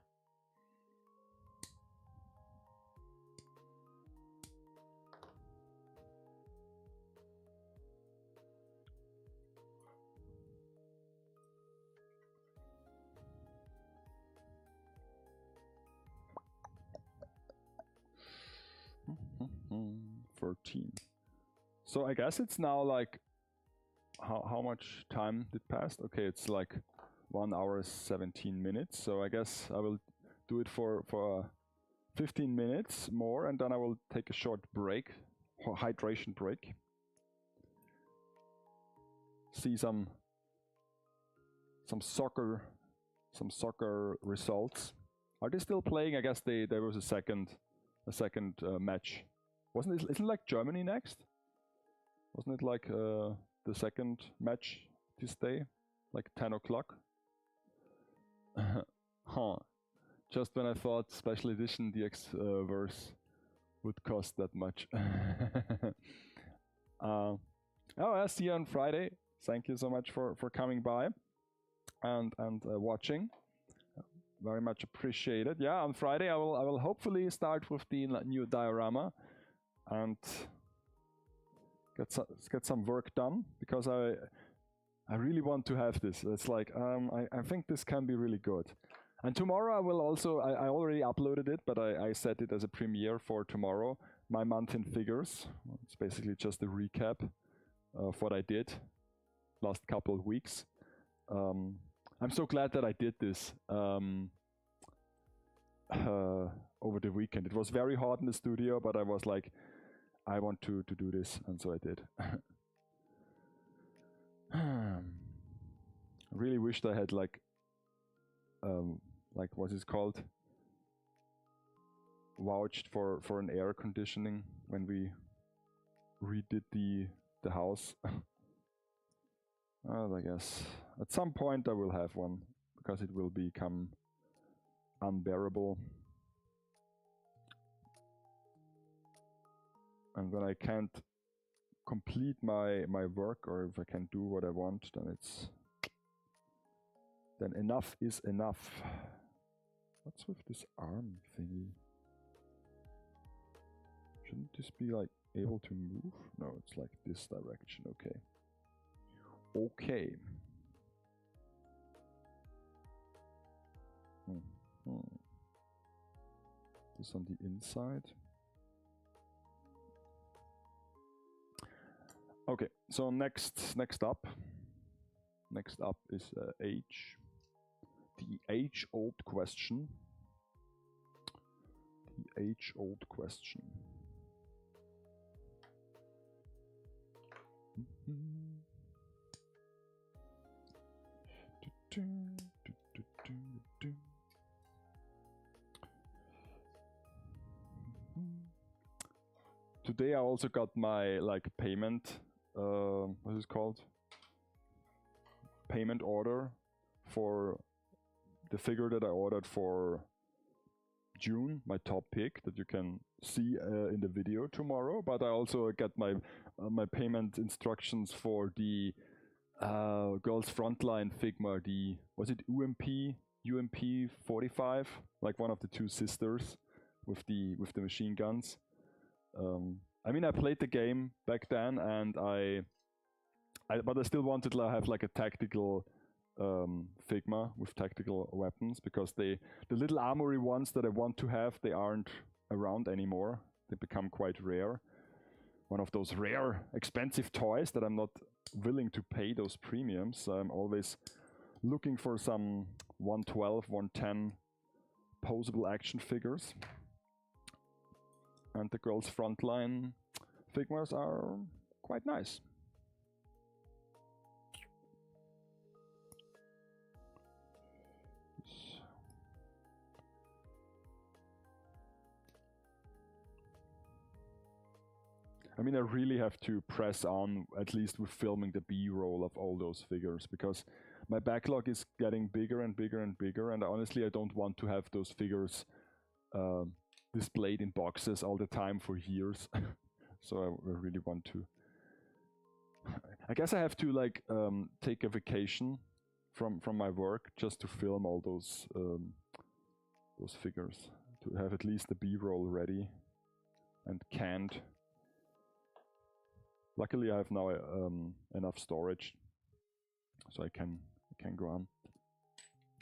So I guess it's now like how much time did pass? Okay, it's like 1 hour 17 minutes. So I guess I will do it for 15 minutes more, and then I will take a short break, hydration break. See some soccer results. Are they still playing? I guess there was a second match. Isn't it like Germany next? Wasn't it like the second match this day, like 10 o'clock? Huh. Just when I thought special edition DX verse would cost that much. I'll see you on Friday. Thank you so much for coming by and watching. Very much appreciated. Yeah, on Friday I will hopefully start with the new diorama and get some work done, because I really want to have this. It's like I think this can be really good. And tomorrow I will also, I already uploaded it, but I set it as a premiere for tomorrow, my month in figures. It's basically just a recap of what I did last couple of weeks. I'm so glad that I did this over the weekend. It was very hard in the studio, but I was like, I want to do this, and so I did. I really wished I had like what is called, vouched for an air conditioning when we redid the house. I guess at some point I will have one, because it will become unbearable. And when I can't complete my work, or if I can't do what I want, then enough is enough. What's with this arm thingy? Shouldn't this be like able to move? No, it's like this direction. Okay. Okay. This on the inside. Okay, so next Next up is age. The age-old question. The age-old question. Today I also got my like payment, what is it called? Payment order for the figure that I ordered for June, my top pick that you can see in the video tomorrow. But I also got my my payment instructions for the Girls Frontline Figma. The was it UMP 45, like one of the two sisters with the machine guns. I mean, I played the game back then, and but I still wanted to have like a tactical Figma with tactical weapons, because the little armory ones that I want to have, they aren't around anymore. They become quite rare. One of those rare, expensive toys that I'm not willing to pay those premiums. So I'm always looking for some 112, 110 posable action figures. And the Girls Frontline Figmas are quite nice. I mean, I really have to press on, at least with filming the B-roll of all those figures, because my backlog is getting bigger and bigger and bigger, and honestly I don't want to have those figures displayed in boxes all the time for years. So I really want to... I guess I have to like take a vacation from my work just to film all those figures, to have at least the B-roll ready and canned. Luckily, I have now enough storage, so I can go on.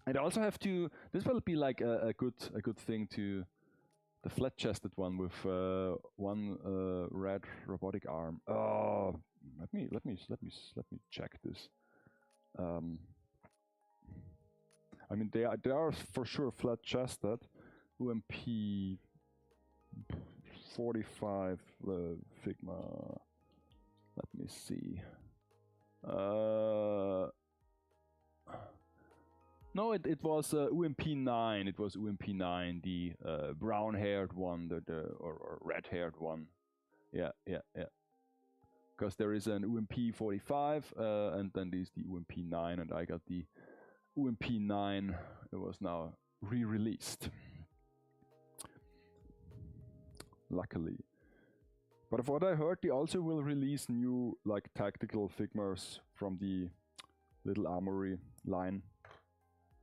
And I also have to. This will be like a good thing to the flat-chested one with one red robotic arm. Oh, let me check this. I mean, they are for sure flat-chested. UMP 45 Figma. Let me see. No, it was UMP 9. It was UMP 9, the brown-haired one, or red-haired one. Yeah. Because there is an UMP 45, and then there's the UMP 9, and I got the UMP 9. It was now re-released. Luckily. But of what I heard, they also will release new like tactical Figmas from the Little Armory line.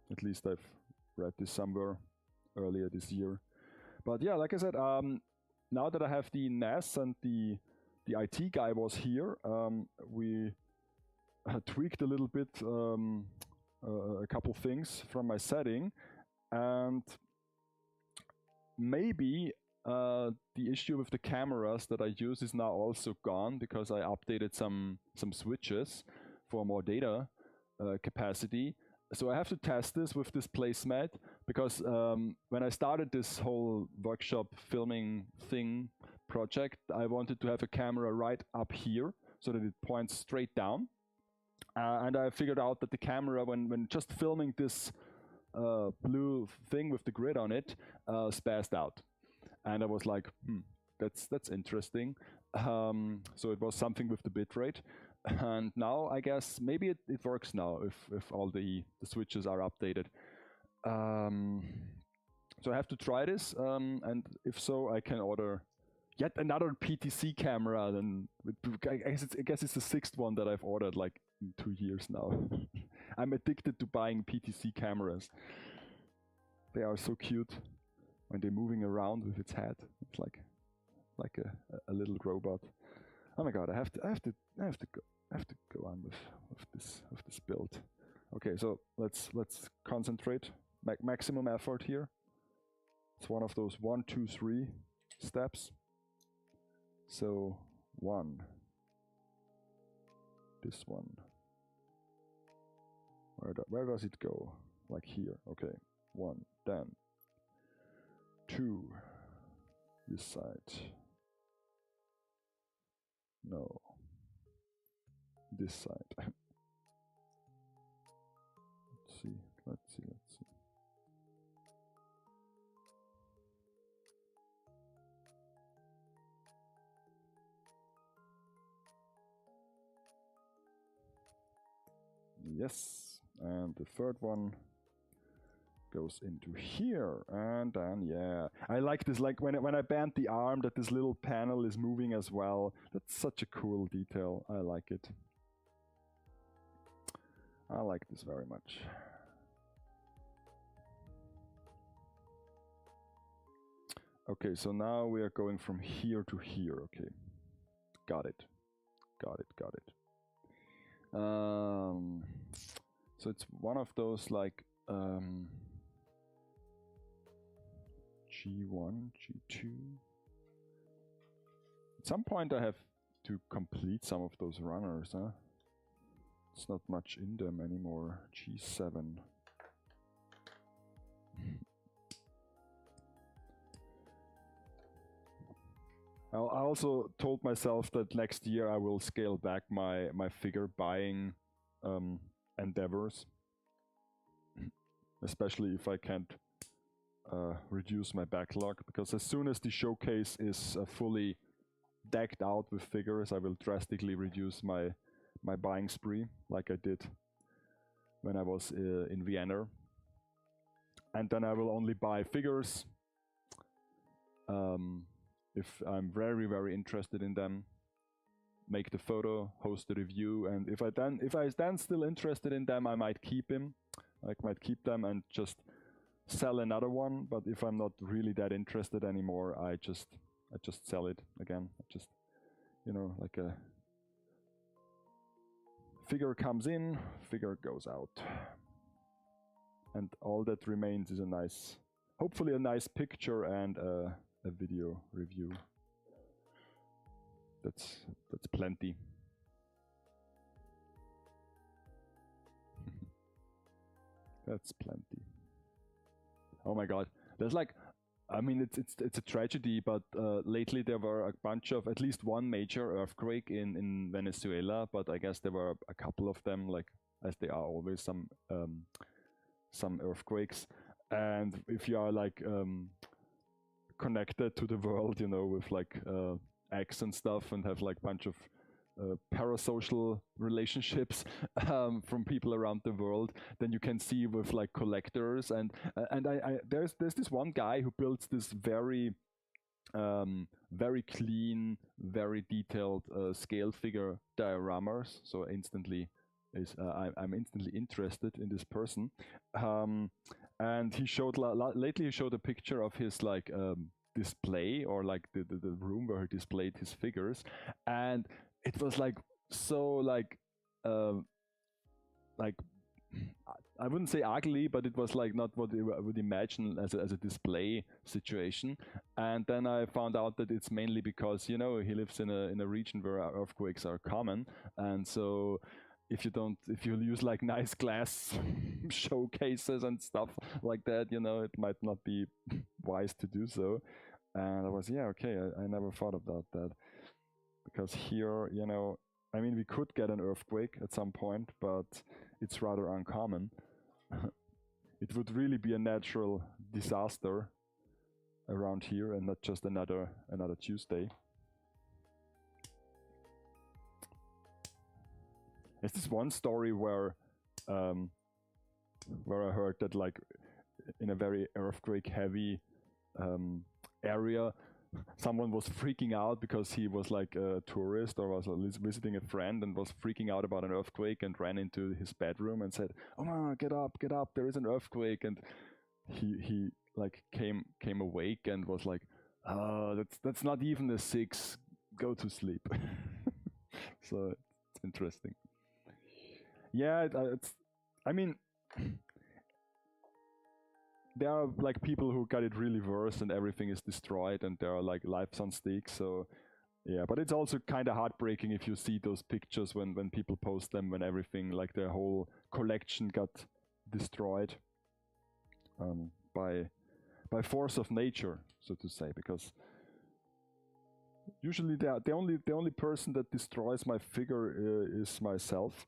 At least I've read this somewhere earlier this year. But yeah, like I said, now that I have the NAS and the IT guy was here, we tweaked a little bit a couple things from my setting, and maybe the issue with the cameras that I use is now also gone, because I updated some switches for more data capacity. So I have to test this with this placemat, because when I started this whole workshop filming thing project, I wanted to have a camera right up here so that it points straight down. And I figured out that the camera, when just filming this blue thing with the grid on it, spazzed out. And I was like, that's interesting. So it was something with the bitrate. And now I guess maybe it works now if all the switches are updated. So I have to try this, and if so, I can order yet another PTC camera. Then I guess it's the 6th one that I've ordered like in 2 years now. I'm addicted to buying PTC cameras. They are so cute when they're moving around with its head. It's like a little robot. Oh my god! I have to go on with this build. Okay, so let's concentrate. Maximum effort here. It's one of those 1, 2, 3 steps. So 1. This one. Where does it go? Like here. Okay. 1, then 2. This side. No. This side. Let's see. Let's see. Let's see. Yes, and the third one goes into here, and then yeah, I like this. Like when I bend the arm, that this little panel is moving as well. That's such a cool detail. I like it. I like this very much. Okay, so now we are going from here to here. Okay, got it, got it, got it. So it's one of those like G1, G2. At some point I have to complete some of those runners, huh? It's not much in them anymore. G7. I also told myself that next year I will scale back my figure buying endeavors, especially if I can't reduce my backlog, because as soon as the showcase is fully decked out with figures, I will drastically reduce my buying spree, like I did when I was in Vienna. And then I will only buy figures if I'm very, very interested in them, make the photo, host the review, and if I then still interested in them, I might keep them. I might keep them and just sell another one. But if I'm not really that interested anymore, I just sell it again. I just, you know, like a figure comes in, figure goes out, and all that remains is a nice, hopefully a nice picture and a video review. That's plenty. That's plenty. Oh my god, there's like, I mean, it's a tragedy, but lately there were a bunch of, at least one major earthquake in Venezuela, but I guess there were a couple of them, like as there are always some earthquakes. And if you are like connected to the world, you know, with like X and stuff, and have like a bunch of parasocial relationships from people around the world, then you can see with like collectors and there's this one guy who builds this very very clean, very detailed scale figure dioramas. So instantly I'm instantly interested in this person. And he showed lately he showed a picture of his like display, or like the room where he displayed his figures, and it was like so like I wouldn't say ugly, but it was like not what you would imagine as a display situation. And then I found out that it's mainly because, you know, he lives in a region where earthquakes are common, and so if you use like nice glass showcases and stuff like that, you know, it might not be wise to do so. And I was, yeah, okay, I never thought about that, because here, you know, I mean, we could get an earthquake at some point, but it's rather uncommon. It would really be a natural disaster around here, and not just another Tuesday. There's this one story where I heard that like in a very earthquake-heavy area, someone was freaking out because he was like a tourist or was visiting a friend and was freaking out about an earthquake, and ran into his bedroom and said, "Oh man, get up, there is an earthquake." And he like came awake and was like, that's not even a 6, go to sleep." So it's interesting. Yeah, I mean, there are like people who got it really worse and everything is destroyed and there are like lives on stake. So Yeah, but it's also kind of heartbreaking if you see those pictures when people post them, when everything, like their whole collection got destroyed by force of nature, so to say, because usually the only person that destroys my figure is myself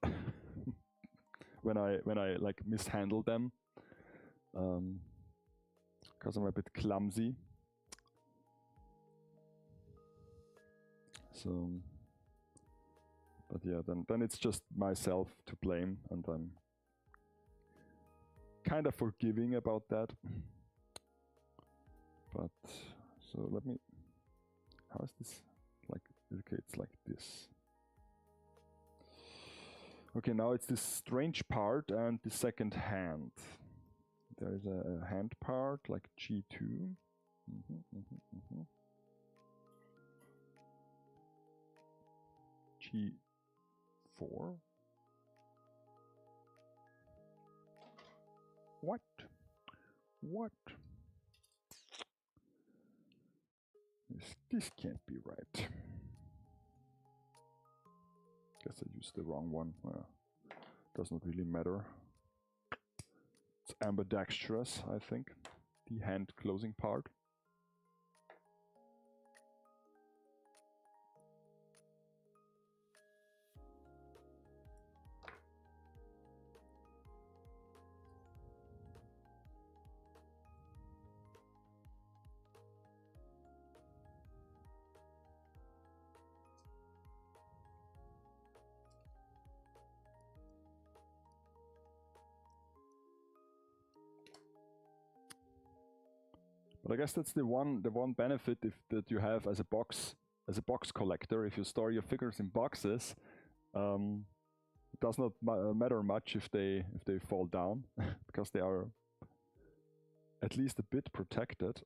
when I like mishandle them, because I'm a bit clumsy. So, but yeah, then it's just myself to blame, and I'm kind of forgiving about that. But so let me. How is this? Like, okay, it's like this. Okay, now it's this strange part and the second hand. There is a hand part like G2. G4. What? What? This can't be right. Guess I used the wrong one. Does not really matter. It's ambidextrous, I think. The hand closing part. But I guess that's the one benefit that you have as a box collector. If you store your figures in boxes, it does not matter much if they fall down because they are at least a bit protected.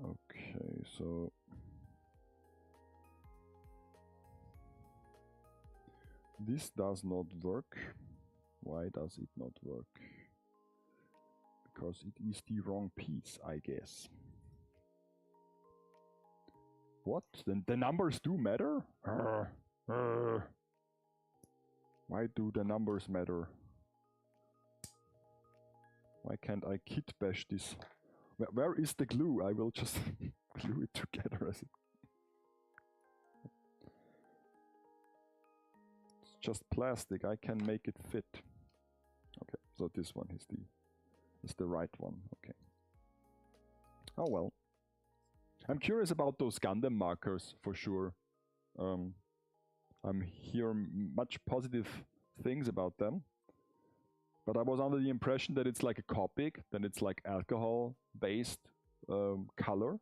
Okay, so this does not work. Why does it not work? Because it is the wrong piece, I guess. What? Then the numbers do matter? Why do the numbers matter? Why can't I kit bash this? Where is the glue? I will just glue it together as it. It's just plastic. I can make it fit. Okay, so this one is the right one. Okay. Oh well. I'm curious about those Gundam markers for sure. I'm hearing much positive things about them. But I was under the impression that it's like a Copic, that it's like alcohol-based color.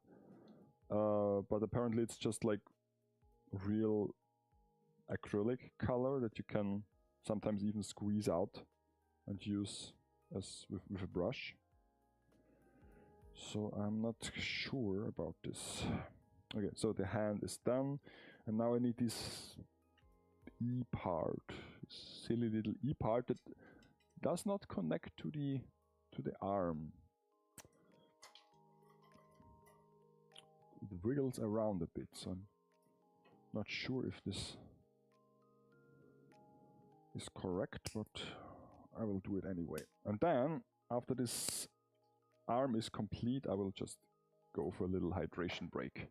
But apparently it's just like real acrylic color that you can sometimes even squeeze out and use as with a brush. So I'm not sure about this. Okay, so the hand is done, and now I need this E part, silly little E part that does not connect to the arm. It wriggles around a bit, so I'm not sure if this is correct, but I will do it anyway. And then, after this arm is complete, I will just go for a little hydration break.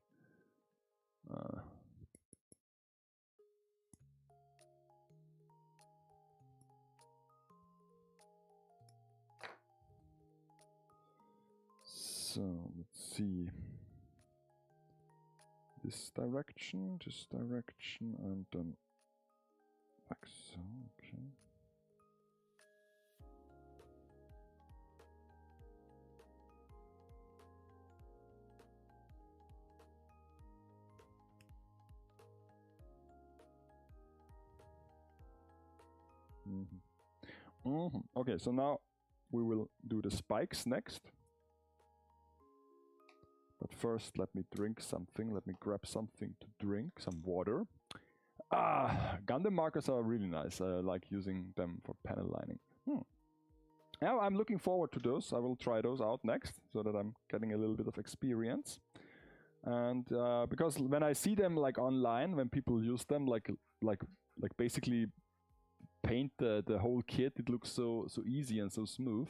So let's see. This direction, and then like so. Okay. Okay, so now we will do the spikes next. But first, let me drink something. Let me grab something to drink, some water. Gundam markers are really nice. I like using them for panel lining. Yeah, I'm looking forward to those. I will try those out next so that I'm getting a little bit of experience. And because when I see them like online, when people use them, like basically paint the whole kit, it looks so easy and so smooth.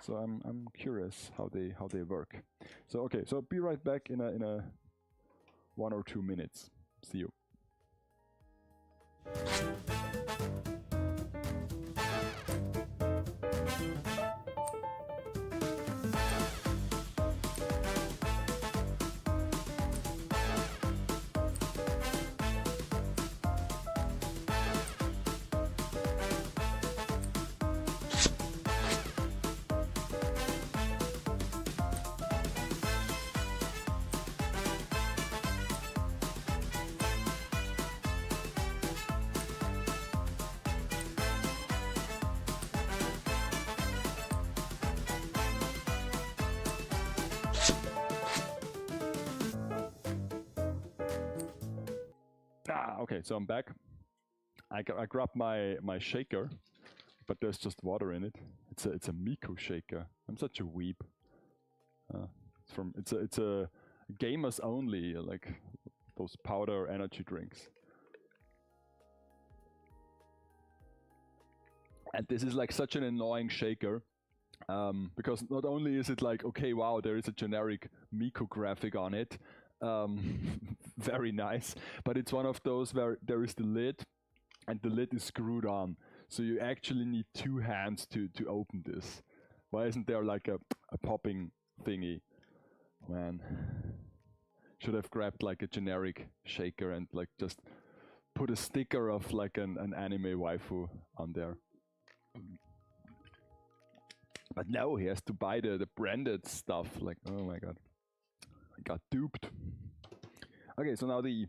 So I'm curious how they work. So okay, so be right back in a 1 or 2 minutes. See you. Okay, so I'm back. I grabbed my shaker, but there's just water in it. It's a Miku shaker. I'm such a weeb. It's a gamers only, like those powder energy drinks. And this is like such an annoying shaker. Because not only is it like, okay, wow, there is a generic Miku graphic on it, very nice, but it's one of those where there is the lid, and the lid is screwed on, so you actually need 2 hands to open this. Why isn't there like a popping thingy? Man, should have grabbed like a generic shaker and like just put a sticker of like an anime waifu on there. But now he has to buy the branded stuff. Like, oh my god, I got duped. Okay, so now the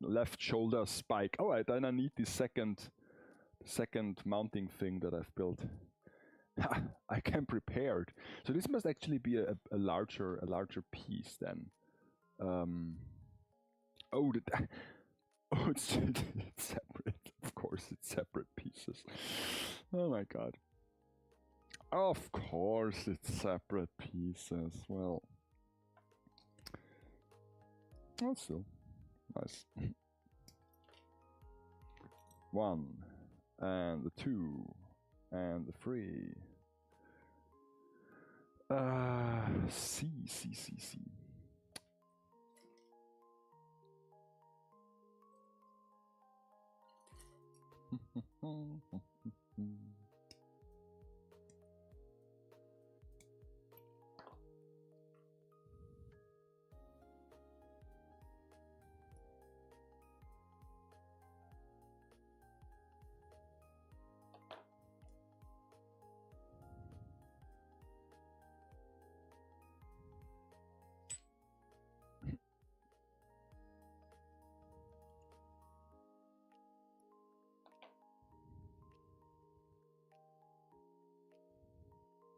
left shoulder spike. All right, then I need the second mounting thing that I've built. I came prepared. So this must actually be a larger piece then. Oh, it's separate. Of course, it's separate pieces. Oh my god. Of course it's separate pieces. Well, still nice. 1 and the 2 and the 3. C.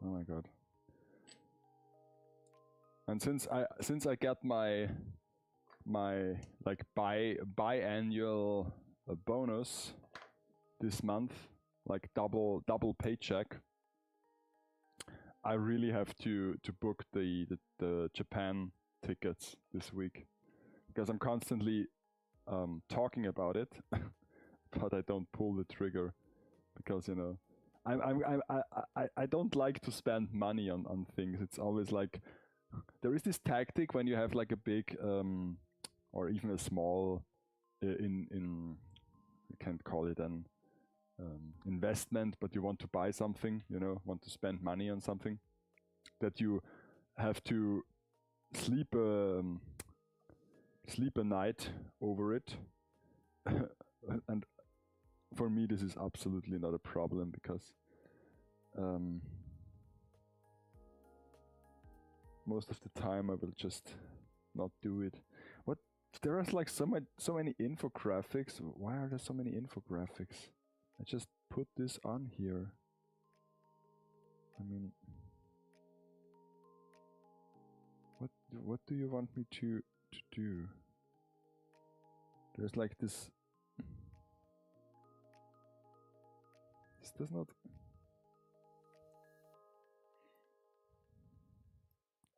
Oh my god. And since I get my like biannual bonus this month, like double paycheck, I really have to book the Japan tickets this week, because I'm constantly talking about it, but I don't pull the trigger, because you know I don't like to spend money on things. It's always like there is this tactic when you have like a big or even a small you can't call it an investment, but you want to buy something, you know, want to spend money on something, that you have to sleep a night over it. And for me this is absolutely not a problem, because most of the time I will just not do it. What? There is like so many infographics. Why are there so many infographics? I just put this on here. I mean, what do you want me to do? There's like this. This does not.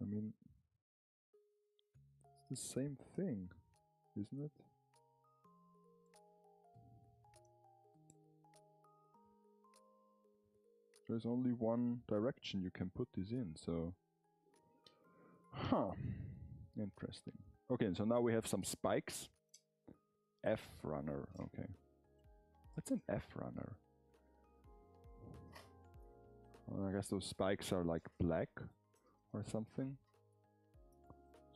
mean, it's the same thing, isn't it? There's only one direction you can put this in, so... Huh. Interesting. Okay, so now we have some spikes. F runner, okay. What's an F runner? Well, I guess those spikes are like black or something.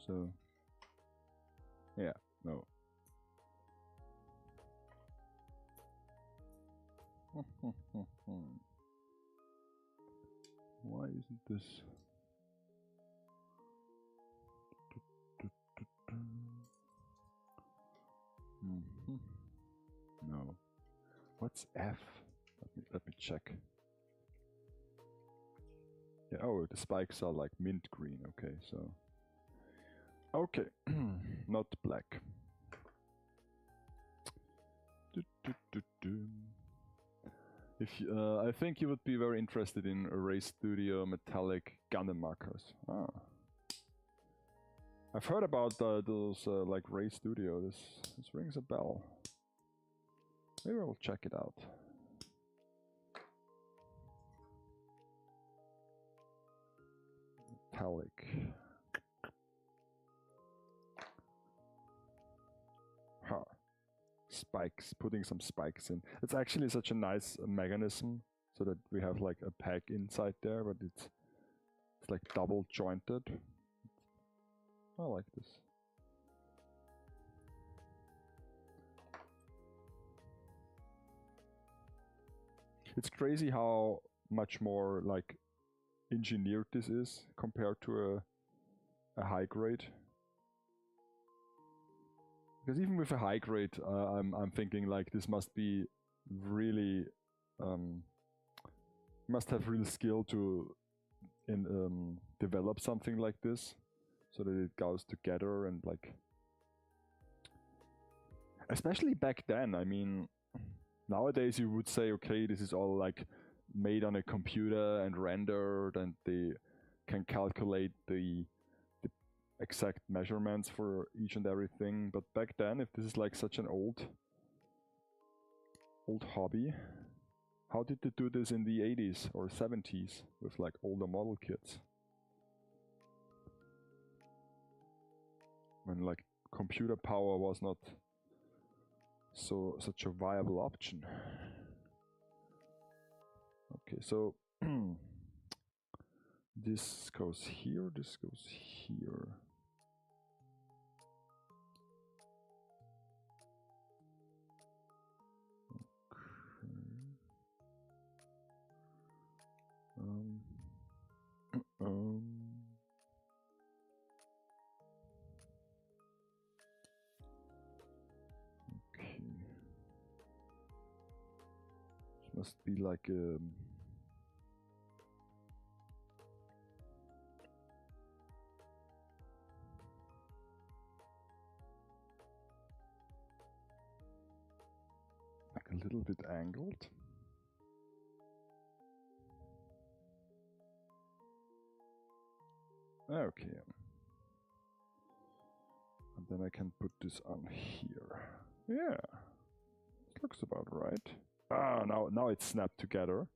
So, yeah, no. Why isn't this? No. What's F? Let me check. Yeah, oh, the spikes are like mint green. Okay, so okay, not black. If I think you would be very interested in Race Studio metallic Gundam markers. Ah. I've heard about those like Race Studio. This rings a bell. Maybe I will check it out. Metallic. Huh. Spikes, putting some spikes in. It's actually such a nice mechanism, so that we have like a peg inside there, but it's like double jointed. I like this. It's crazy how much more like engineered this is compared to a high grade. Because even with a high grade, I'm thinking like this must be really must have real skill to develop something like this, so that it goes together and like. Especially back then, I mean, nowadays you would say, okay, this is all like made on a computer and rendered, and they can calculate the exact measurements for each and everything. But back then, if this is like such an old hobby, how did they do this in the 80s or 70s with like older model kits? When like computer power was not such a viable option. Okay, so this goes here, this goes here. Okay. This must be like a little bit angled. Okay. And then I can put this on here. Yeah. This looks about right. Ah, now it's snapped together.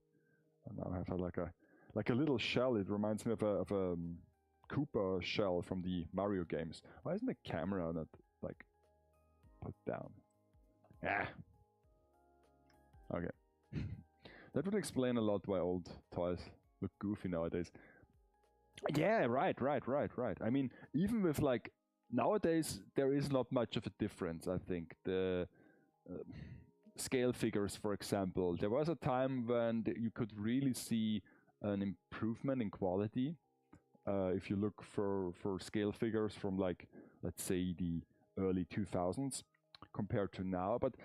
And now I have like a little shell. It reminds me of a Koopa shell from the Mario games. Why isn't the camera not like put down? Ah. Okay. That would explain a lot why old toys look goofy nowadays. Yeah, right. I mean, even with like nowadays, there is not much of a difference. I think the scale figures, for example, there was a time when you could really see an improvement in quality. If you look for scale figures from like, let's say the early 2000s compared to now, but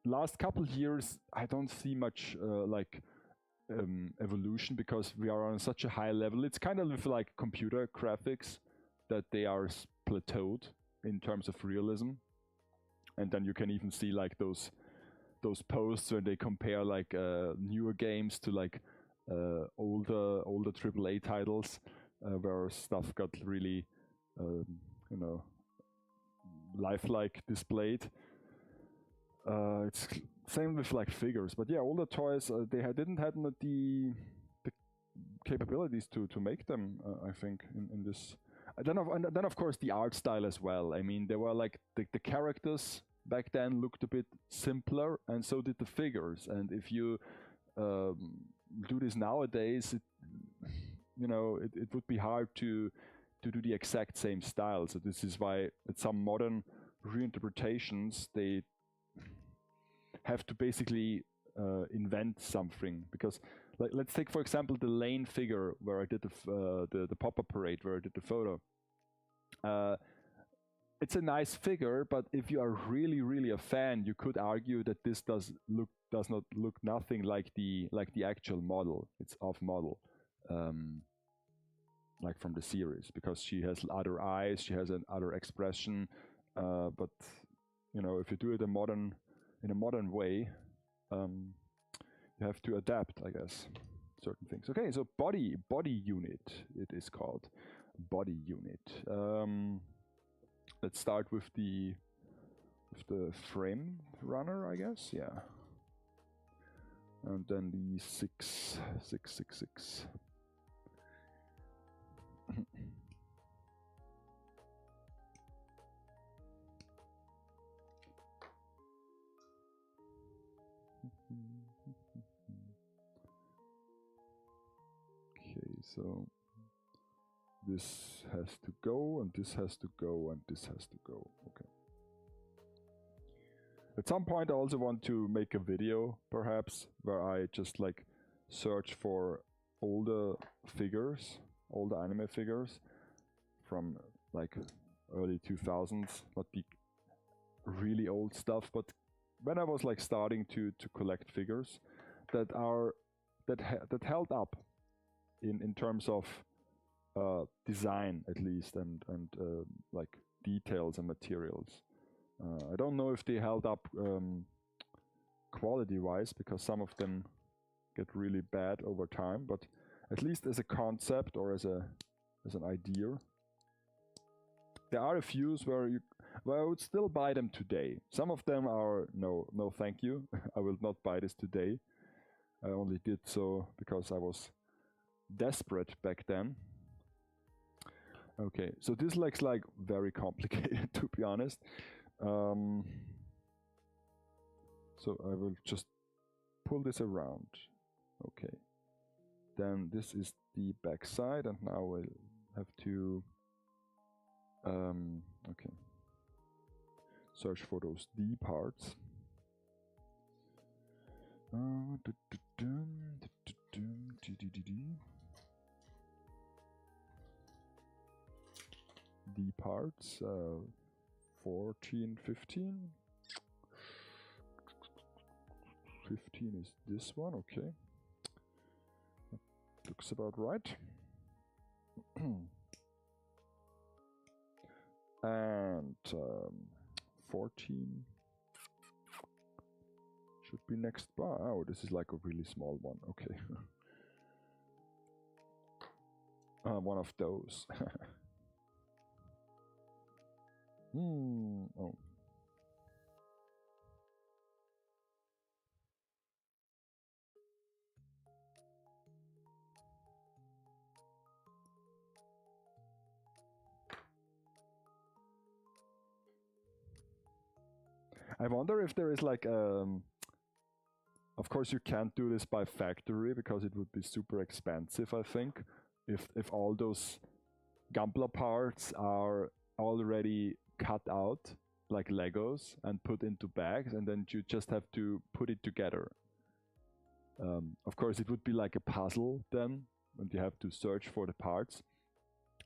last couple years I don't see much evolution, because we are on such a high level. It's kind of like computer graphics, that they are plateaued in terms of realism. And then you can even see like those posts where they compare like newer games to like older AAA titles. where stuff got really, you know, lifelike displayed. It's same with like figures, but yeah, all the toys they didn't have the capabilities to make them. I think in this. And then of course the art style as well. I mean, they were like the characters back then looked a bit simpler, and so did the figures. And if you do this nowadays, it would be hard to do the exact same style. So this is why at some modern reinterpretations they have to basically invent something. Because let's take for example the Lane figure where I did the pop-up parade where I did the photo. It's a nice figure, but if you are really a fan, you could argue that this does not look nothing like the actual model. It's off model, like from the series, because she has other eyes, she has another expression. But if you do it in a modern way, you have to adapt, I guess, certain things. Okay, so body unit, it is called body unit. Let's start with the frame runner, I guess. Yeah, and then the 666. Okay, so this has to go, and this has to go, and this has to go. Okay. At some point I also want to make a video, perhaps, where I just like search for all the figures, all the anime figures from like early 2000s, not the really old stuff, but when I was like starting to collect figures that held up in terms of design at least, and like details and materials. I don't know if they held up quality wise, because some of them get really bad over time, but at least as a concept or as an idea, there are a few where I would still buy them today. Some of them are no thank you. I will not buy this today. I only did so because I was desperate back then. Okay, so this looks like very complicated, to be honest. So I will just pull this around. Okay, then this is the back side, and now we'll have to okay, search for those D parts. D parts, 14, 15. 15 is this one, okay. That looks about right. And 14 should be next bar. Oh, this is like a really small one, okay. One of those. Oh. I wonder if there is like of course you can't do this by factory because it would be super expensive, I think. If all those Gunpla parts are already cut out like Legos and put into bags, and then you just have to put it together. Of course it would be like a puzzle then, and you have to search for the parts.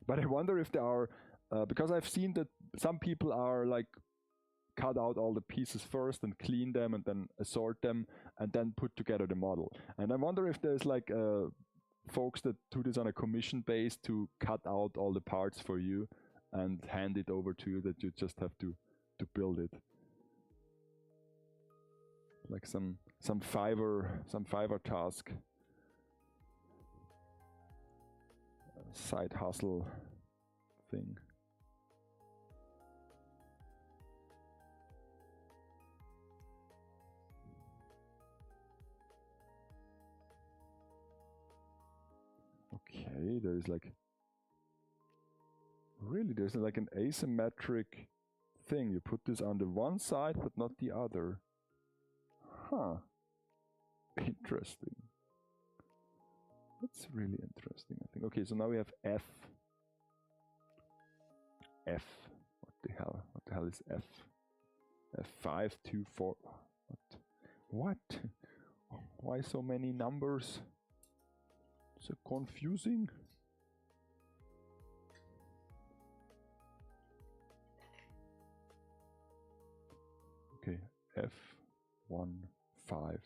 But I wonder if there are, because I've seen that some people are like cut out all the pieces first and clean them and then assort them and then put together the model. And I wonder if there's like folks that do this on a commission base to cut out all the parts for you and hand it over to you, that you just have to build it. Like some Fiverr task. side hustle thing. Okay, there's like really there's like an asymmetric thing. You put this on the one side but not the other. Huh. Interesting. That's really interesting, I think. Okay, so now we have F. F. What the hell? What the hell is F? F5, 2, 4. What? What? Why so many numbers? So confusing. Okay, F1, 5.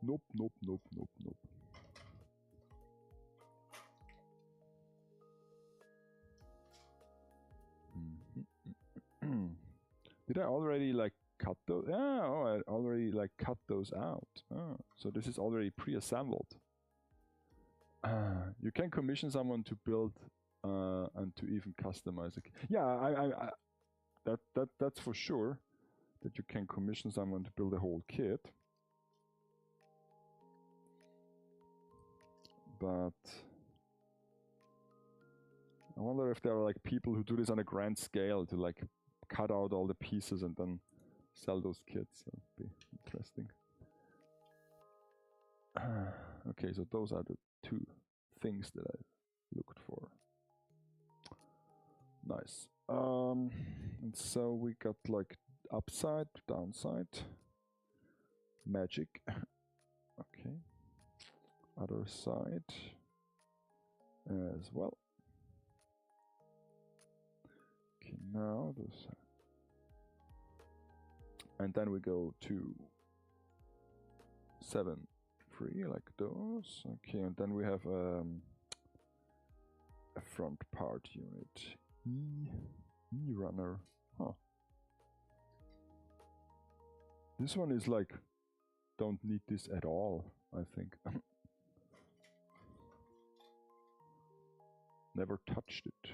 Nope, nope, nope, nope, nope. Did I already like cut those? Oh, I already like cut those out. Oh, so this is already pre-assembled. You can commission someone to build and to even customize it. Yeah, that's for sure. That you can commission someone to build a whole kit. But I wonder if there are like people who do this on a grand scale to like cut out all the pieces and then sell those kits. That would be interesting. Okay, so those are the two things that I looked for. Nice. And so we got like upside, downside, magic. Okay. Other side as well. Okay, now those. And then we go to 7, 3, like those. Okay, and then we have a front part unit. E runner. Huh. This one is like, don't need this at all, I think. Never touched it.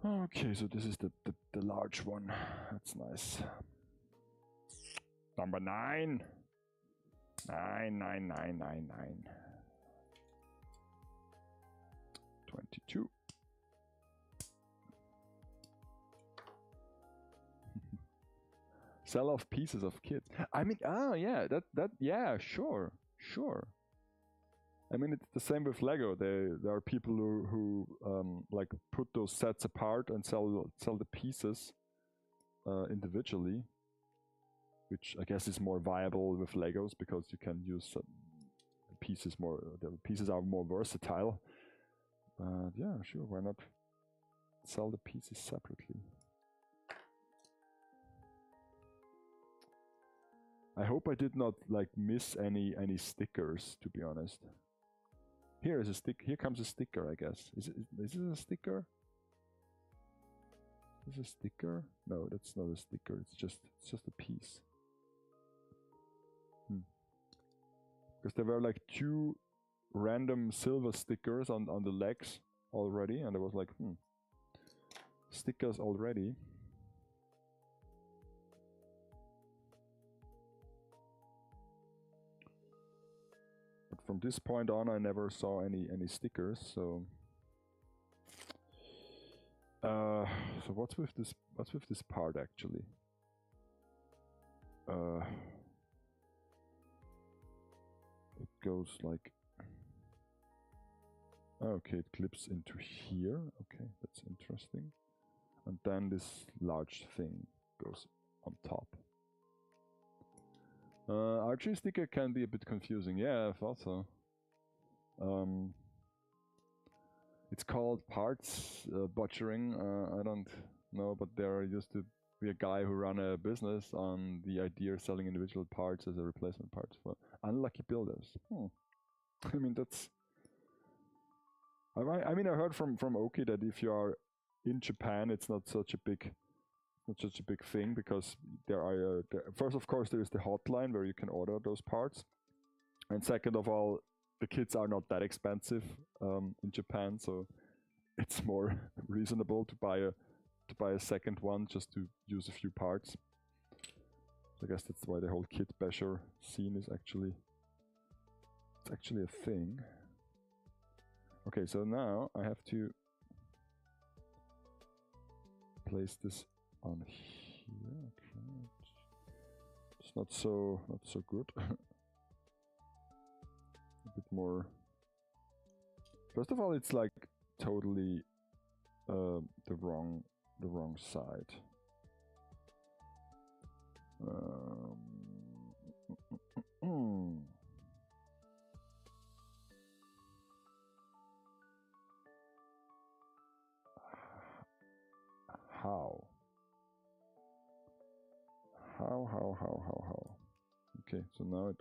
Okay, so this is the large one. That's nice. Number 9. 9. 22. Sell off pieces of kit. I mean, oh yeah, yeah, sure. I mean, it's the same with Lego. There are people who like put those sets apart and sell the pieces individually, which I guess is more viable with Legos because you can use pieces more. The pieces are more versatile. But yeah, sure, why not sell the pieces separately? I hope I did not like miss any stickers, to be honest. Here is a stick. Here comes a sticker, I guess. Is this a sticker? Is this a sticker? No, that's not a sticker. It's just a piece. Because there were like 2 random silver stickers on the legs already, and I was like, stickers already. But from this point on, I never saw any stickers. So, so what's with this? What's with this part actually? It goes like. Okay, it clips into here. Okay, that's interesting. And then this large thing goes on top. RG sticker can be a bit confusing. Yeah, I thought so. It's called parts butchering. I don't know, but there used to be a guy who ran a business on the idea of selling individual parts as a replacement parts for unlucky builders. I mean, that's. I mean, I heard from Oki that if you are in Japan it's not such a big thing, because there are first, of course, there is the hotline where you can order those parts, and second of all, the kits are not that expensive in Japan, so it's more reasonable to buy a second one just to use a few parts. So I guess that's why the whole kit basher scene is actually a thing. Okay, so now I have to place this on here. Okay, it's not so good. A bit more. First of all, it's like totally the wrong side. How? Okay, so now it.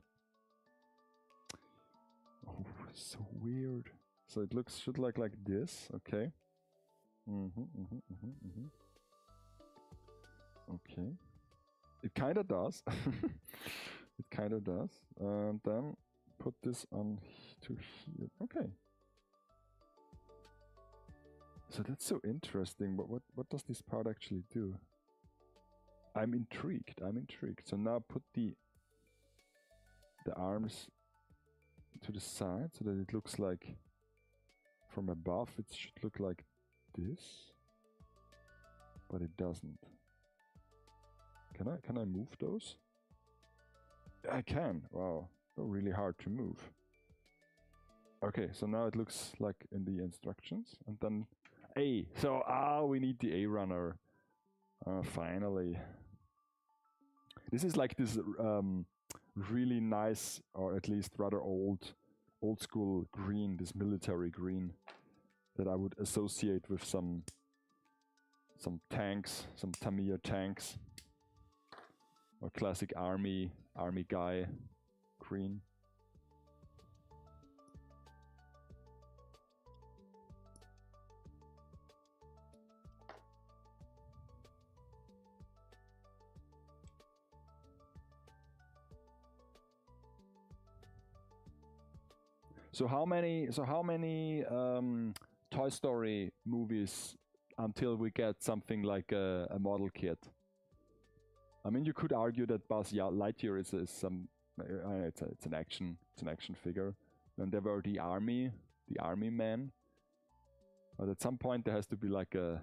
Oh, it's so weird. So it should look like this. Okay. Okay. It kind of does. It kind of does. And then put this on to here. Okay. So that's so interesting, but what does this part actually do? I'm intrigued. So now put the arms to the side so that it looks like from above it should look like this, but it doesn't. Can I move those? I can. Wow, they're really hard to move. Okay, so now it looks like in the instructions, and then A. So we need the A runner. Finally. This is like this really nice, or at least rather old school green, this military green that I would associate with some tanks, some Tamiya tanks, or classic army guy green. So how many Toy Story movies until we get something like a model kit? I mean, you could argue that Buzz Lightyear is some it's an action figure, and there were the army men. But at some point there has to be like a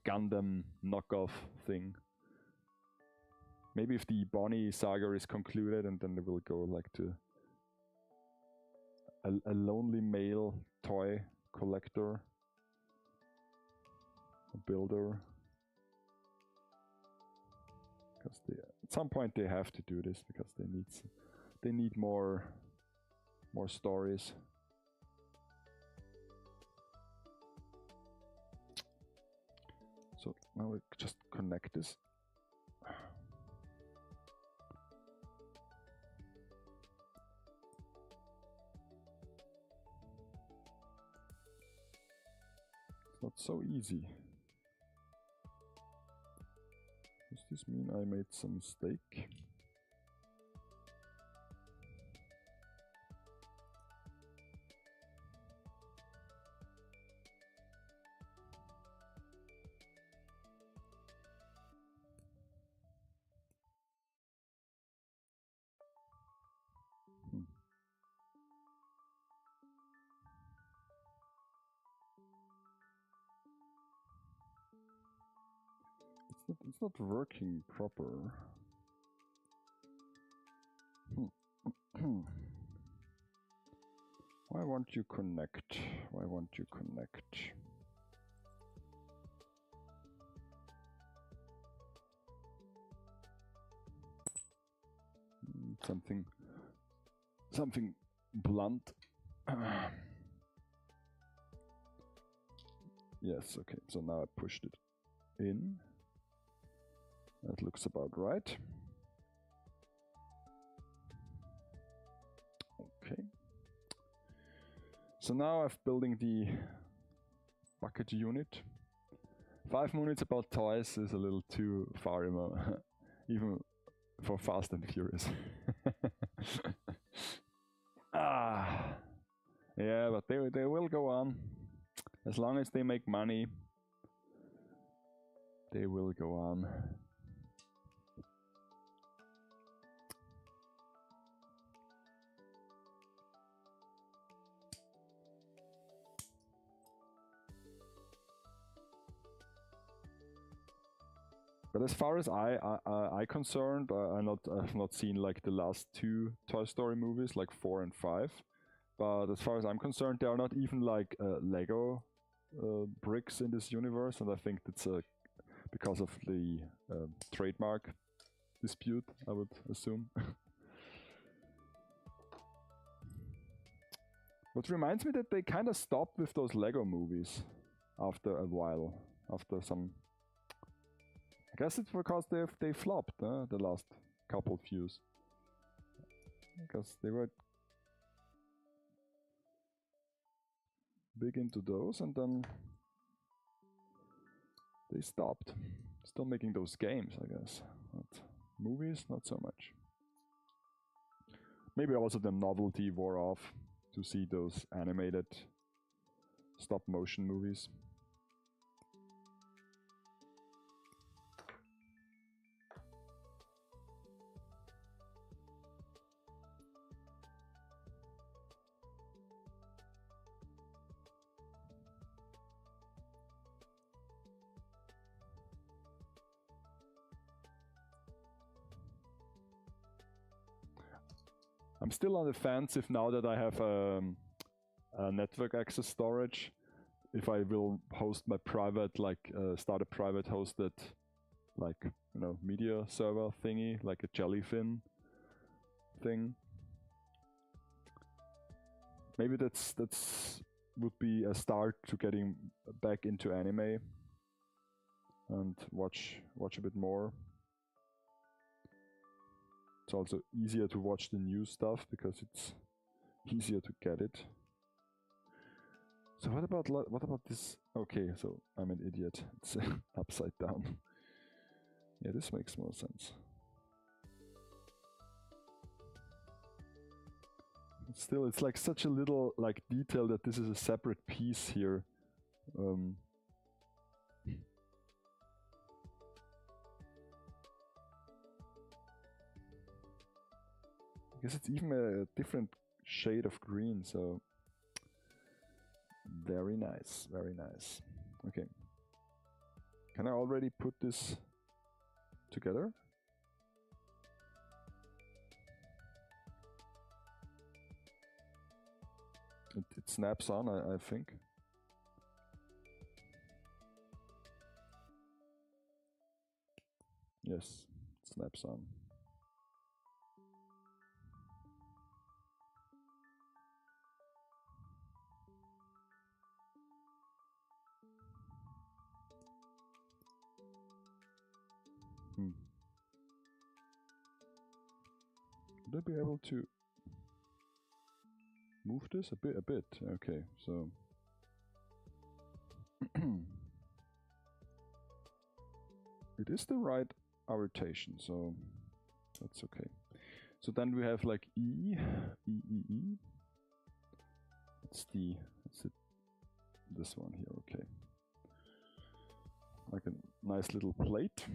Gundam knockoff thing. Maybe if the Bonnie saga is concluded, and then they will go like to a lonely male toy collector, a builder. Because at some point they have to do this, because they need more stories. So now we just connect this. It's not so easy. Does this mean I made some mistake? It's not working proper. Why won't you connect? Why won't you connect? Something blunt. Yes, okay, so now I pushed it in. That looks about right. Okay. So now I'm building the bucket unit. 5 minutes about toys is a little too far, even for Fast and Furious. Yeah, but they will go on. As long as they make money, they will go on. But as far as I concerned, I've not seen like the last 2 Toy Story movies, like 4 and 5. But as far as I'm concerned, they are not even like Lego bricks in this universe, and I think that's because of the trademark dispute, I would assume. What reminds me that they kind of stopped with those Lego movies after a while, after some. I guess it's because they flopped the last couple of views. Because they were big into those and then they stopped. Still making those games, I guess. But movies, not so much. Maybe also the novelty wore off to see those animated stop motion movies. I'm still on the fence if now that I have a network access storage, if I will host my private, like start a private hosted, like, you know, media server thingy, like a jellyfin thing. Maybe that's would be a start to getting back into anime and watch a bit more. It's also easier to watch the new stuff because it's easier to get it. So what about this? Okay, so I'm an idiot. It's upside down. Yeah, this makes more sense. Still, it's like such a little like detail that this is a separate piece here. I guess it's even a different shade of green, so very nice, very nice. Okay. Can I already put this together? It snaps on, I think. Yes, it snaps on. Would I be able to move this a bit? Okay, so it is the right orientation, so that's okay. So then we have like E. It's this one here, okay. Like a nice little plate.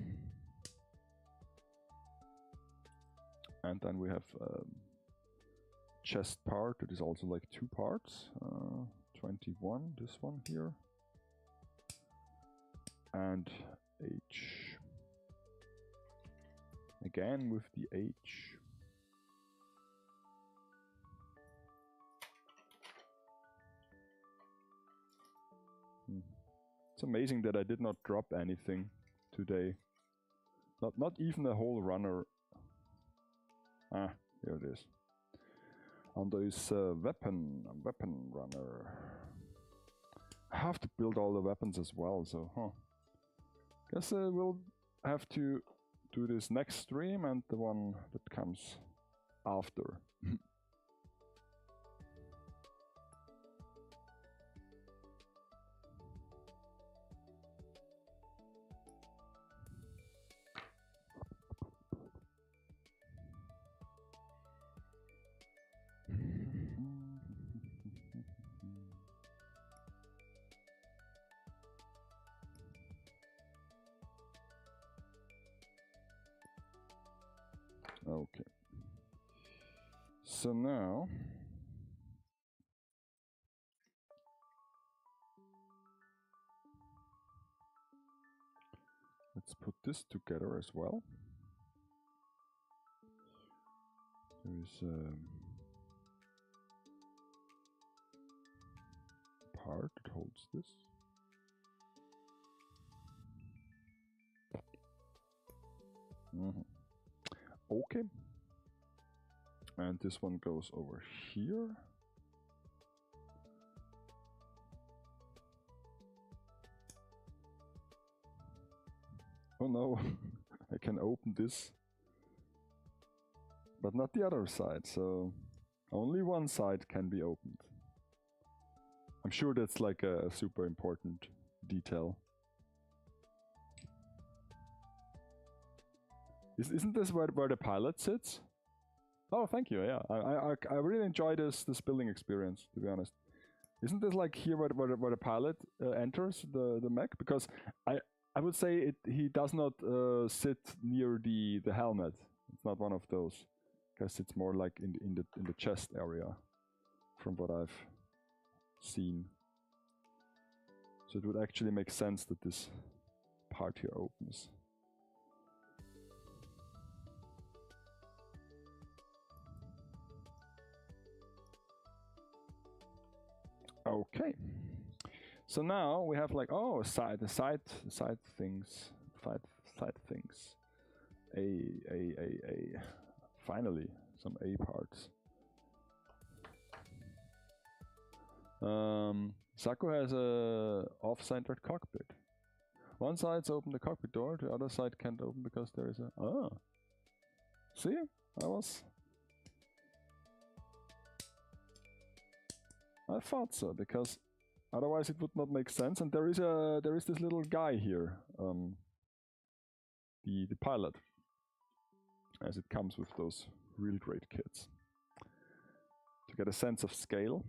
And then we have chest part, it is also like 2 parts. 21, this one here. And H. Again with the H. It's amazing that I did not drop anything today. Not even a whole runner. Ah, here it is. And there is a weapon runner. I have to build all the weapons as well, so guess we'll have to do this next stream and the one that comes after. So now let's put this together as well. There's a part that holds this. Okay. And this one goes over here. Oh no, I can open this, but not the other side, so only one side can be opened. I'm sure that's like a super important detail. Isn't this where the pilot sits? Oh, thank you. Yeah, I really enjoy this building experience, to be honest. Isn't this like here where the pilot enters the mech? Because I would say he does not sit near the helmet. It's not one of those. Guess it's more like in the chest area, from what I've seen. So it would actually make sense that this part here opens. Okay. So now we have like, oh, side things. Finally, some A parts. Zaku has a off-centered cockpit. One side's open the cockpit door, the other side can't open because there is a... Ah. See? I thought so, because otherwise it would not make sense. And there is this little guy here, the pilot, as it comes with those real great kits. To get a sense of scale.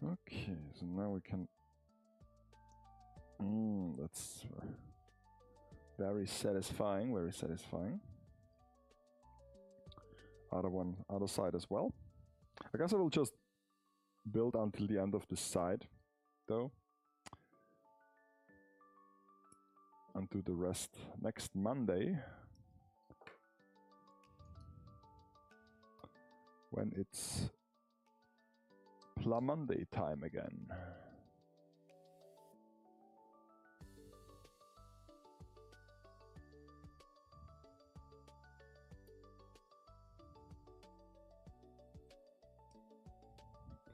Okay, so now we can... that's very satisfying, very satisfying. Other side as well. I guess I will just build until the end of this side, though. And do the rest next Monday. When it's PLAMonday time again.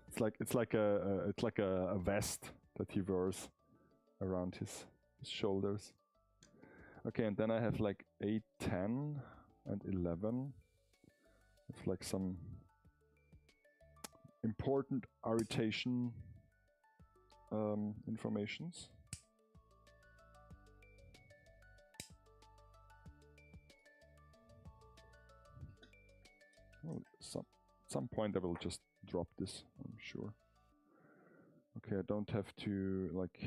It's like a vest that he wears around his shoulders. Okay, and then I have like 8, 10, and 11. It's like some important irritation informations. Well, at some point I will just drop this, I'm sure. Okay, I don't have to like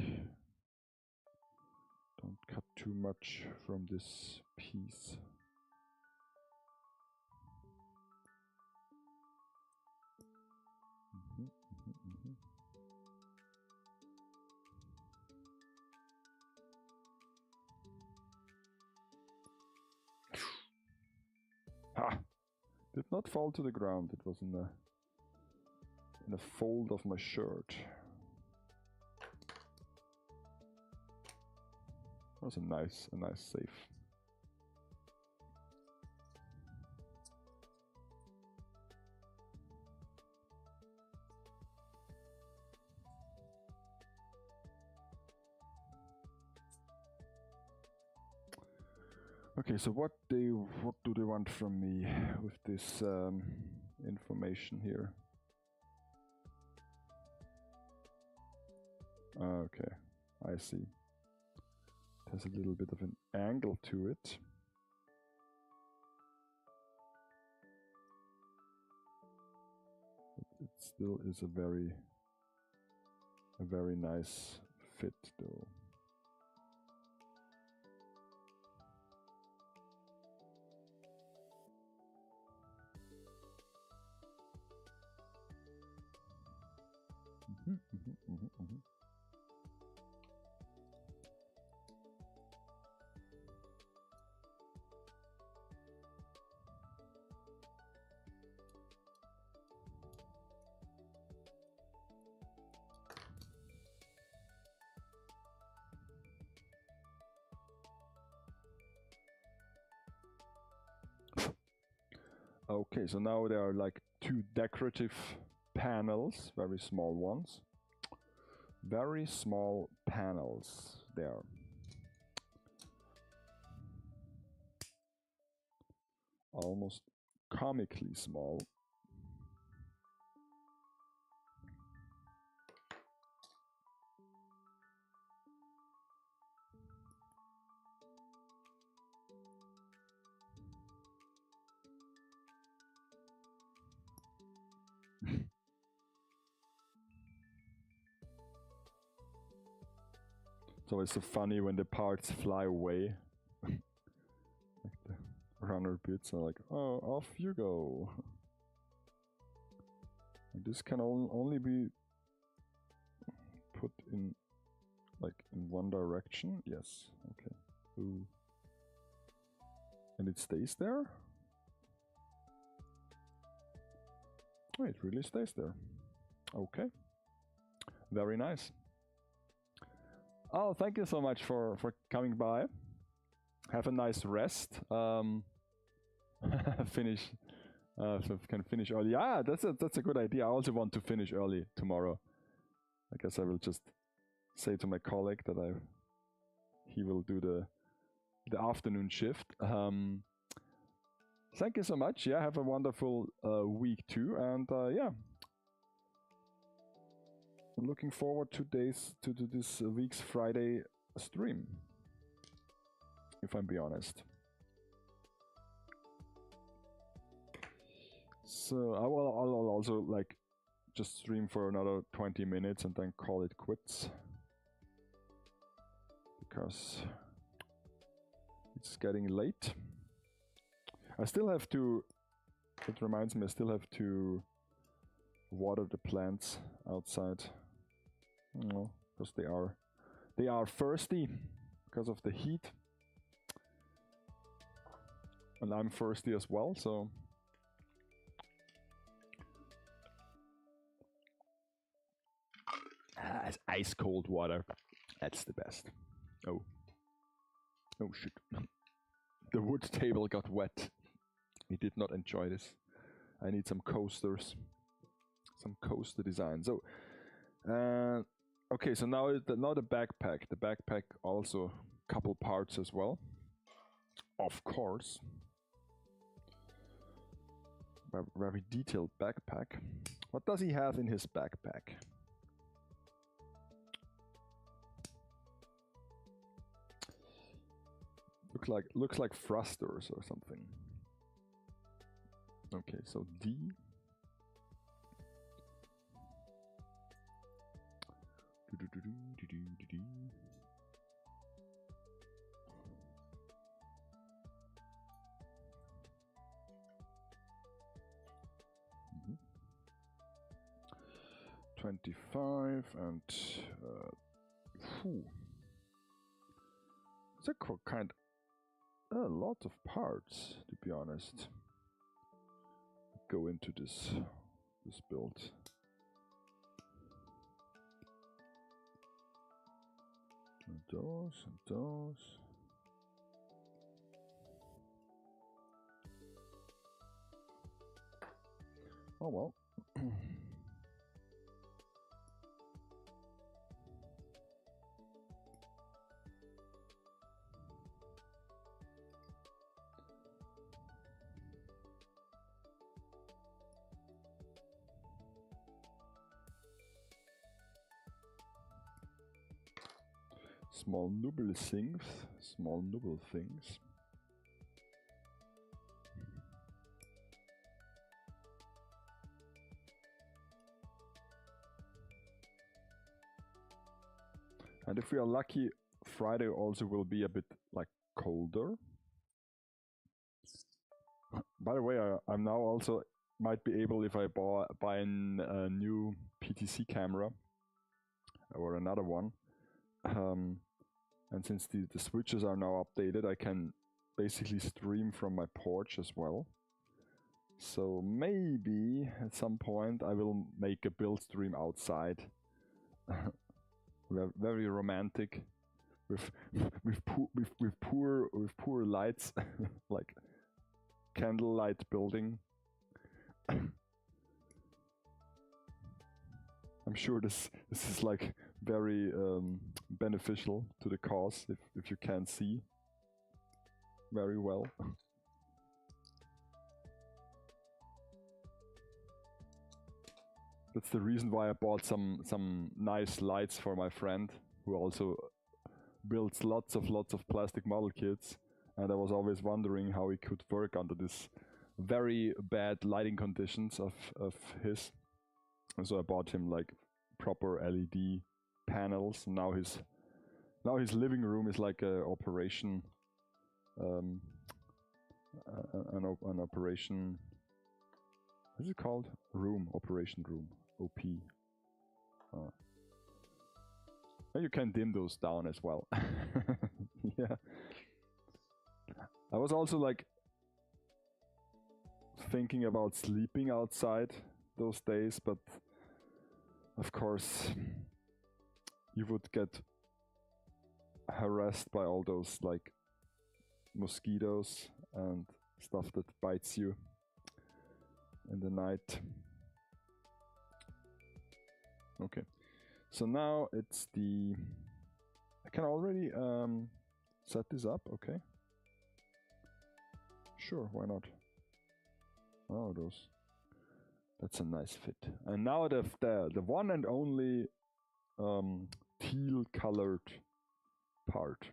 don't cut too much from this piece. Ha! Did not fall to the ground. It was in a fold of my shirt. That was a nice save. Okay, so what do they want from me with this information here? Okay, I see. It has a little bit of an angle to it. But it still is a very nice fit though. Okay, so now there are like two decorative panels, very small ones. Very small panels there. Almost comically small. So it's so funny when the parts fly away. Like the runner bits are like, oh, off you go. And this can only be put in like in one direction. Yes, okay. Ooh. And it stays there? Oh, it really stays there. Okay. Very nice. Oh, thank you so much for coming by. Have a nice rest. Finish. So can finish early. Yeah, that's a good idea. I also want to finish early tomorrow. I guess I will just say to my colleague that he will do the afternoon shift. Thank you so much. Yeah, have a wonderful week too, and yeah. I'm looking forward to this week's Friday stream, if I'm being honest. So I'll also like just stream for another 20 minutes and then call it quits, because it's getting late. I still have to, it reminds me, I still have to water the plants outside. No, because they are thirsty because of the heat, and I'm thirsty as well. So it's ice cold water. That's the best. Oh shit! The wood table got wet. We did not enjoy this. I need some coasters, some coaster design. So. Okay, so now the backpack. The backpack also couple parts as well. Of course. Very detailed backpack. What does he have in his backpack? Looks like thrusters or something. Okay, so D. Mm-hmm. 25 and it's a kind a lot of parts, to be honest, go into this build. And those and those. Oh well. Small nubble things. Small nubble things. And if we are lucky, Friday also will be a bit like colder. By the way, I'm now also might be able, if I buy a new PTC camera or another one, and since the switches are now updated, I can basically stream from my porch as well. So maybe at some point I will make a build stream outside. Very romantic, with poor lights, like candlelight building. I'm sure this is like very beneficial to the cause if you can see very well. That's the reason why I bought some nice lights for my friend, who also builds lots of plastic model kits, and I was always wondering how he could work under this very bad lighting conditions of his. And so I bought him like proper LED panels. Now his living room is like a operation, an operation. What is it called? Operation room. OP. And you can dim those down as well. Yeah. I was also like thinking about sleeping outside those days, but of course you would get harassed by all those like mosquitoes and stuff that bites you in the night. Okay, so now it's the... I can already set this up, okay. Sure, why not? Oh, those... That's a nice fit. And now the one and only teal colored part.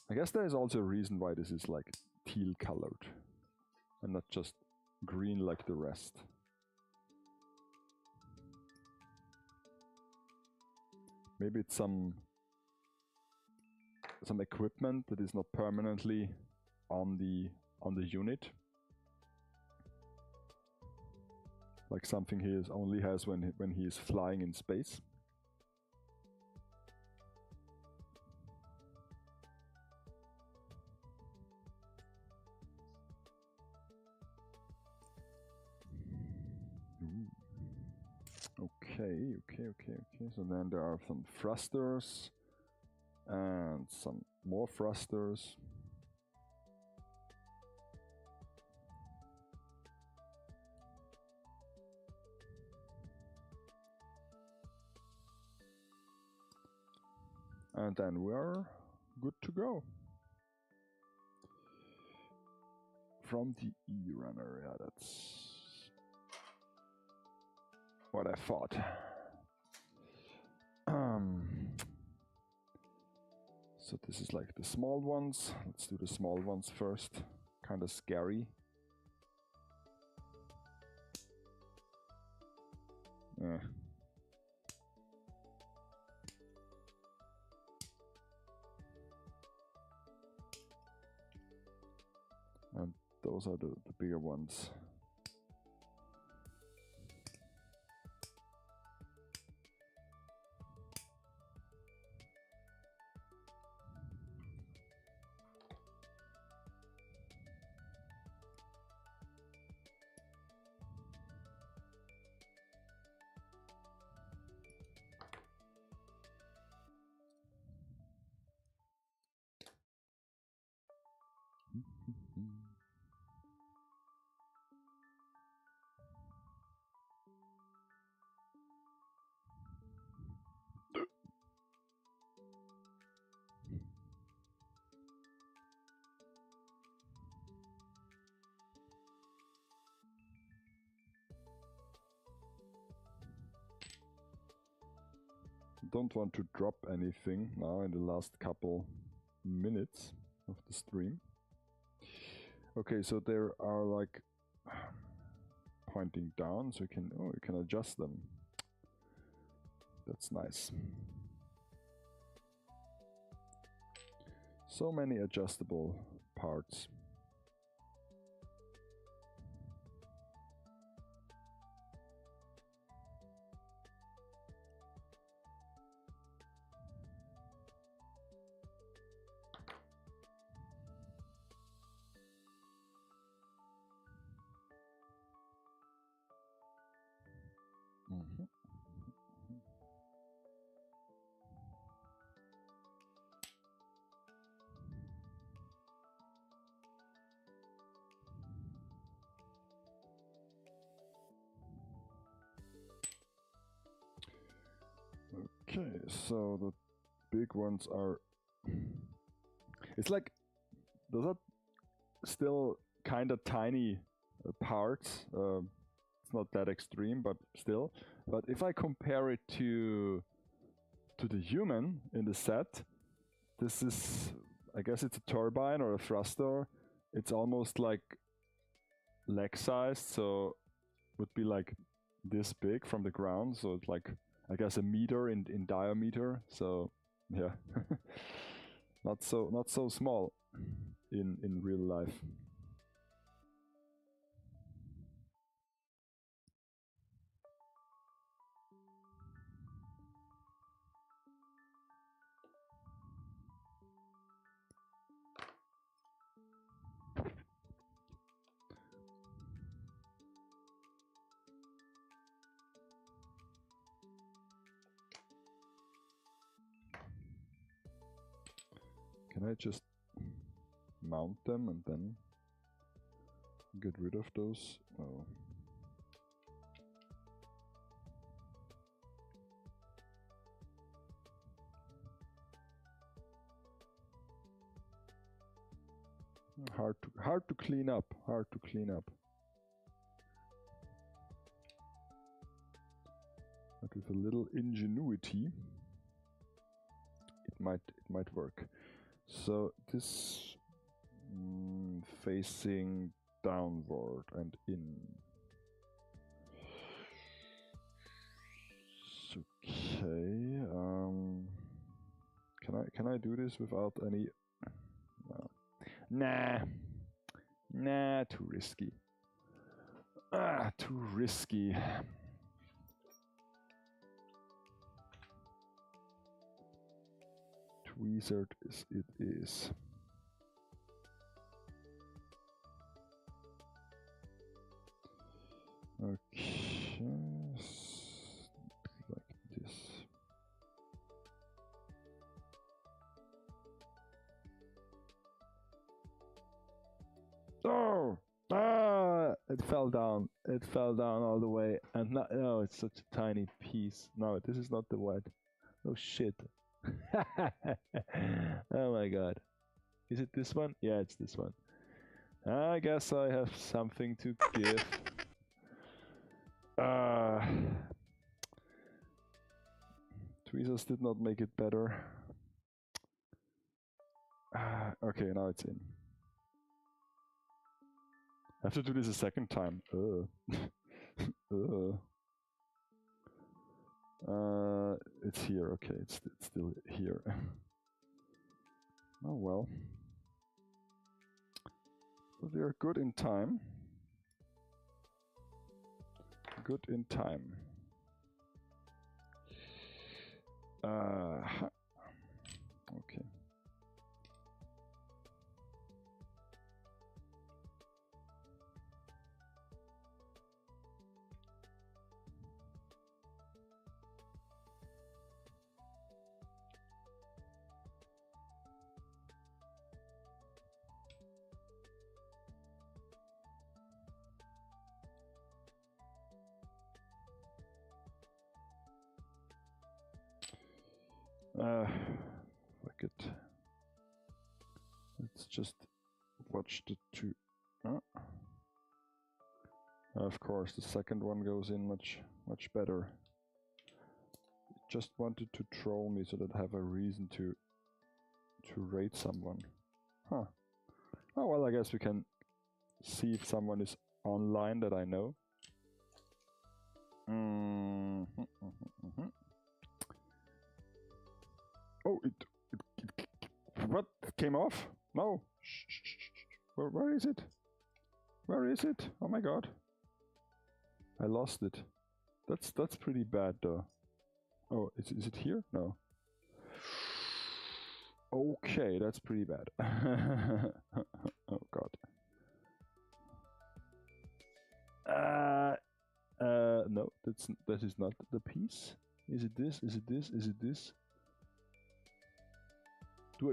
I guess there is also a reason why this is like teal colored and not just green like the rest. Maybe it's some equipment that is not permanently on the unit. Like something he only has when he is flying in space. Ooh. Okay. So then there are some thrusters and some more thrusters. And then we're good to go. From the E-runner, yeah, that's what I thought. So this is like the small ones. Let's do the small ones first. Kind of scary. Yeah. And those are the bigger ones. don't want to drop anything now in the last couple minutes of the stream. Okay, so there are like pointing down, so you can adjust them. That's nice. So many adjustable parts. Okay, so the big ones are... It's like, those are still kind of tiny parts. It's not that extreme, but still. But if I compare it to the human in the set, this is, I guess it's a turbine or a thruster. It's almost like leg sized, so would be like this big from the ground. So it's like, I guess, a meter in diameter. So yeah, not so small in real life. Can I just mount them and then get rid of those? Oh. Hard to clean up. Hard to clean up. But with a little ingenuity, it might work. So this facing downward and in. Okay. Can I do this without any? No. Nah, too risky. Too risky. Tweezered as it is. Okay, like this. Oh! It fell down. It fell down all the way. And not, no, it's such a tiny piece. No, this is not the white. Oh shit. Oh my god. Is it this one? Yeah, it's this one. I guess I have something to give. Tweezers did not make it better. Okay, now it's in. I have to do this a second time. It's here. Okay, it's still here. Oh well. But we are good in time. Good in time. Okay. Fuck it. Let's just watch the two. Of course, the second one goes in much better. just wanted to troll me so that I have a reason to raid someone. Huh. Oh well, I guess we can see if someone is online that I know. Oh, what came off? No. Where is it? Where is it? Oh my god. I lost it. That's pretty bad though. Oh, is it here? No. Okay, that's pretty bad. Oh god. No, that is not the piece. Is it this? Is it this? Is it this?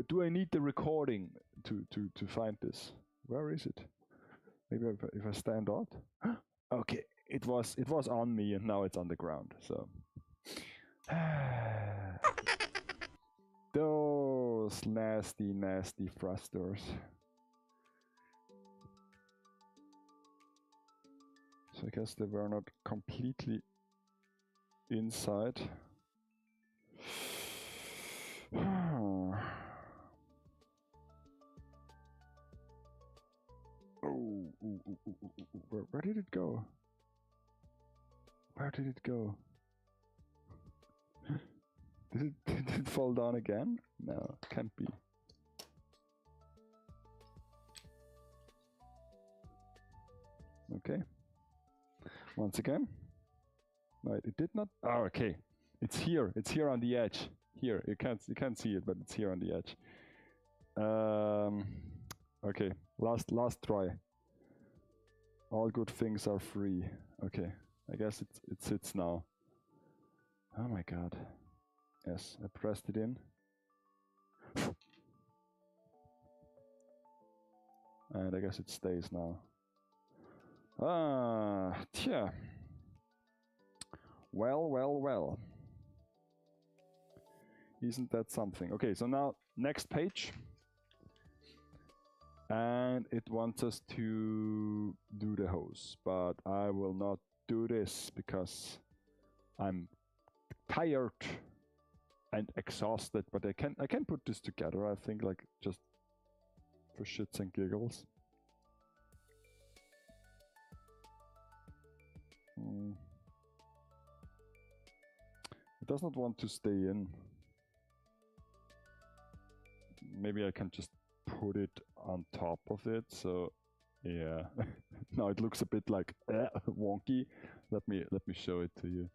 Do I need the recording to find this? Where is it? Maybe if I stand out. Okay, it was on me and now it's on the ground. So those nasty thrusters. So I guess they were not completely inside. Where did it go? Where did it go? Did it fall down again? No, can't be. Okay. Once again. No, it did not. Oh, okay. It's here. It's here on the edge. Here, you can't see it, but it's here on the edge. Okay. Last try. All good things are free. Okay. I guess it sits now. Oh my god. Yes, I pressed it in. And I guess it stays now. Tja. Well. Isn't that something? Okay, so now next page. And it wants us to do the hose, but I will not do this because I'm tired and exhausted, but I can put this together, I think, like just for shits and giggles. It does not want to stay in. Maybe I can just put it on top of it, so yeah. Now it looks a bit like wonky. Let me show it to you.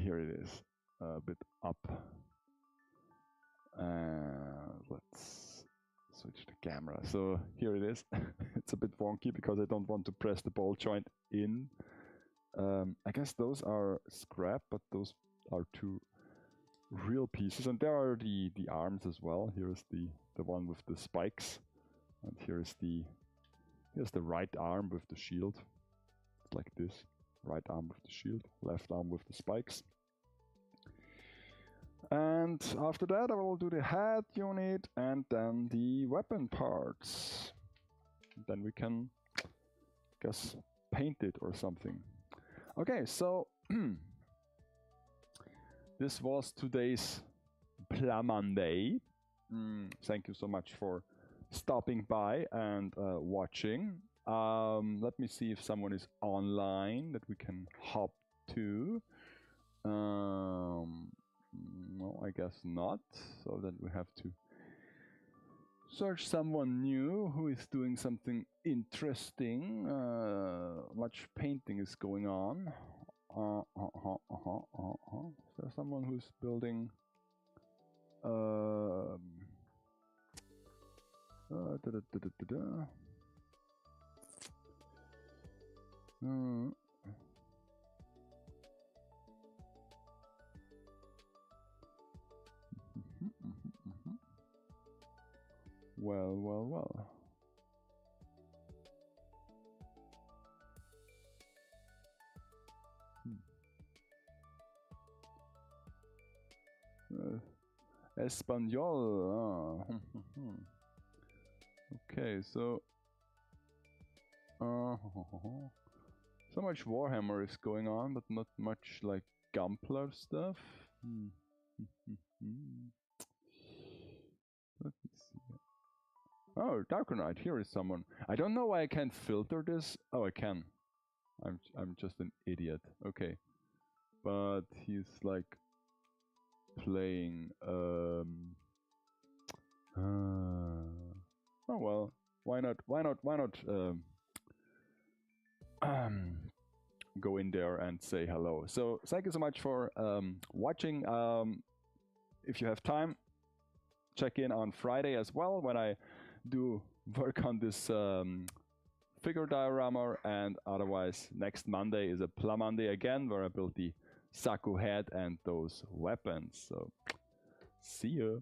Here it is, a bit up. Let's switch the camera. So here it is. It's a bit wonky because I don't want to press the ball joint in. I guess those are scrap, but those are two real pieces, and there are the arms as well. Here's the one with the spikes, and here's the right arm with the shield. It's like this. Right arm with the shield, left arm with the spikes. And after that I will do the head unit and then the weapon parts. Then we can, guess, paint it or something. Okay, so this was today's PLAMonday. Thank you so much for stopping by and watching. Let me see if someone is online that we can hop to. No, I guess not. So then we have to search someone new who is doing something interesting. Much painting is going on. Is there someone who's building well. Espanol. Okay, so So much Warhammer is going on, but not much like Gunpla stuff. Let me see. Oh, Darker Knight, here is someone. I don't know why I can't filter this. Oh, I can. I'm just an idiot. Okay. But he's like playing oh well, why not go in there and say hello. So thank you so much for watching. If you have time, check in on Friday as well when I do work on this figure diorama, and otherwise next Monday is a PLAMonday again, where I build the Zaku head and those weapons. So see ya.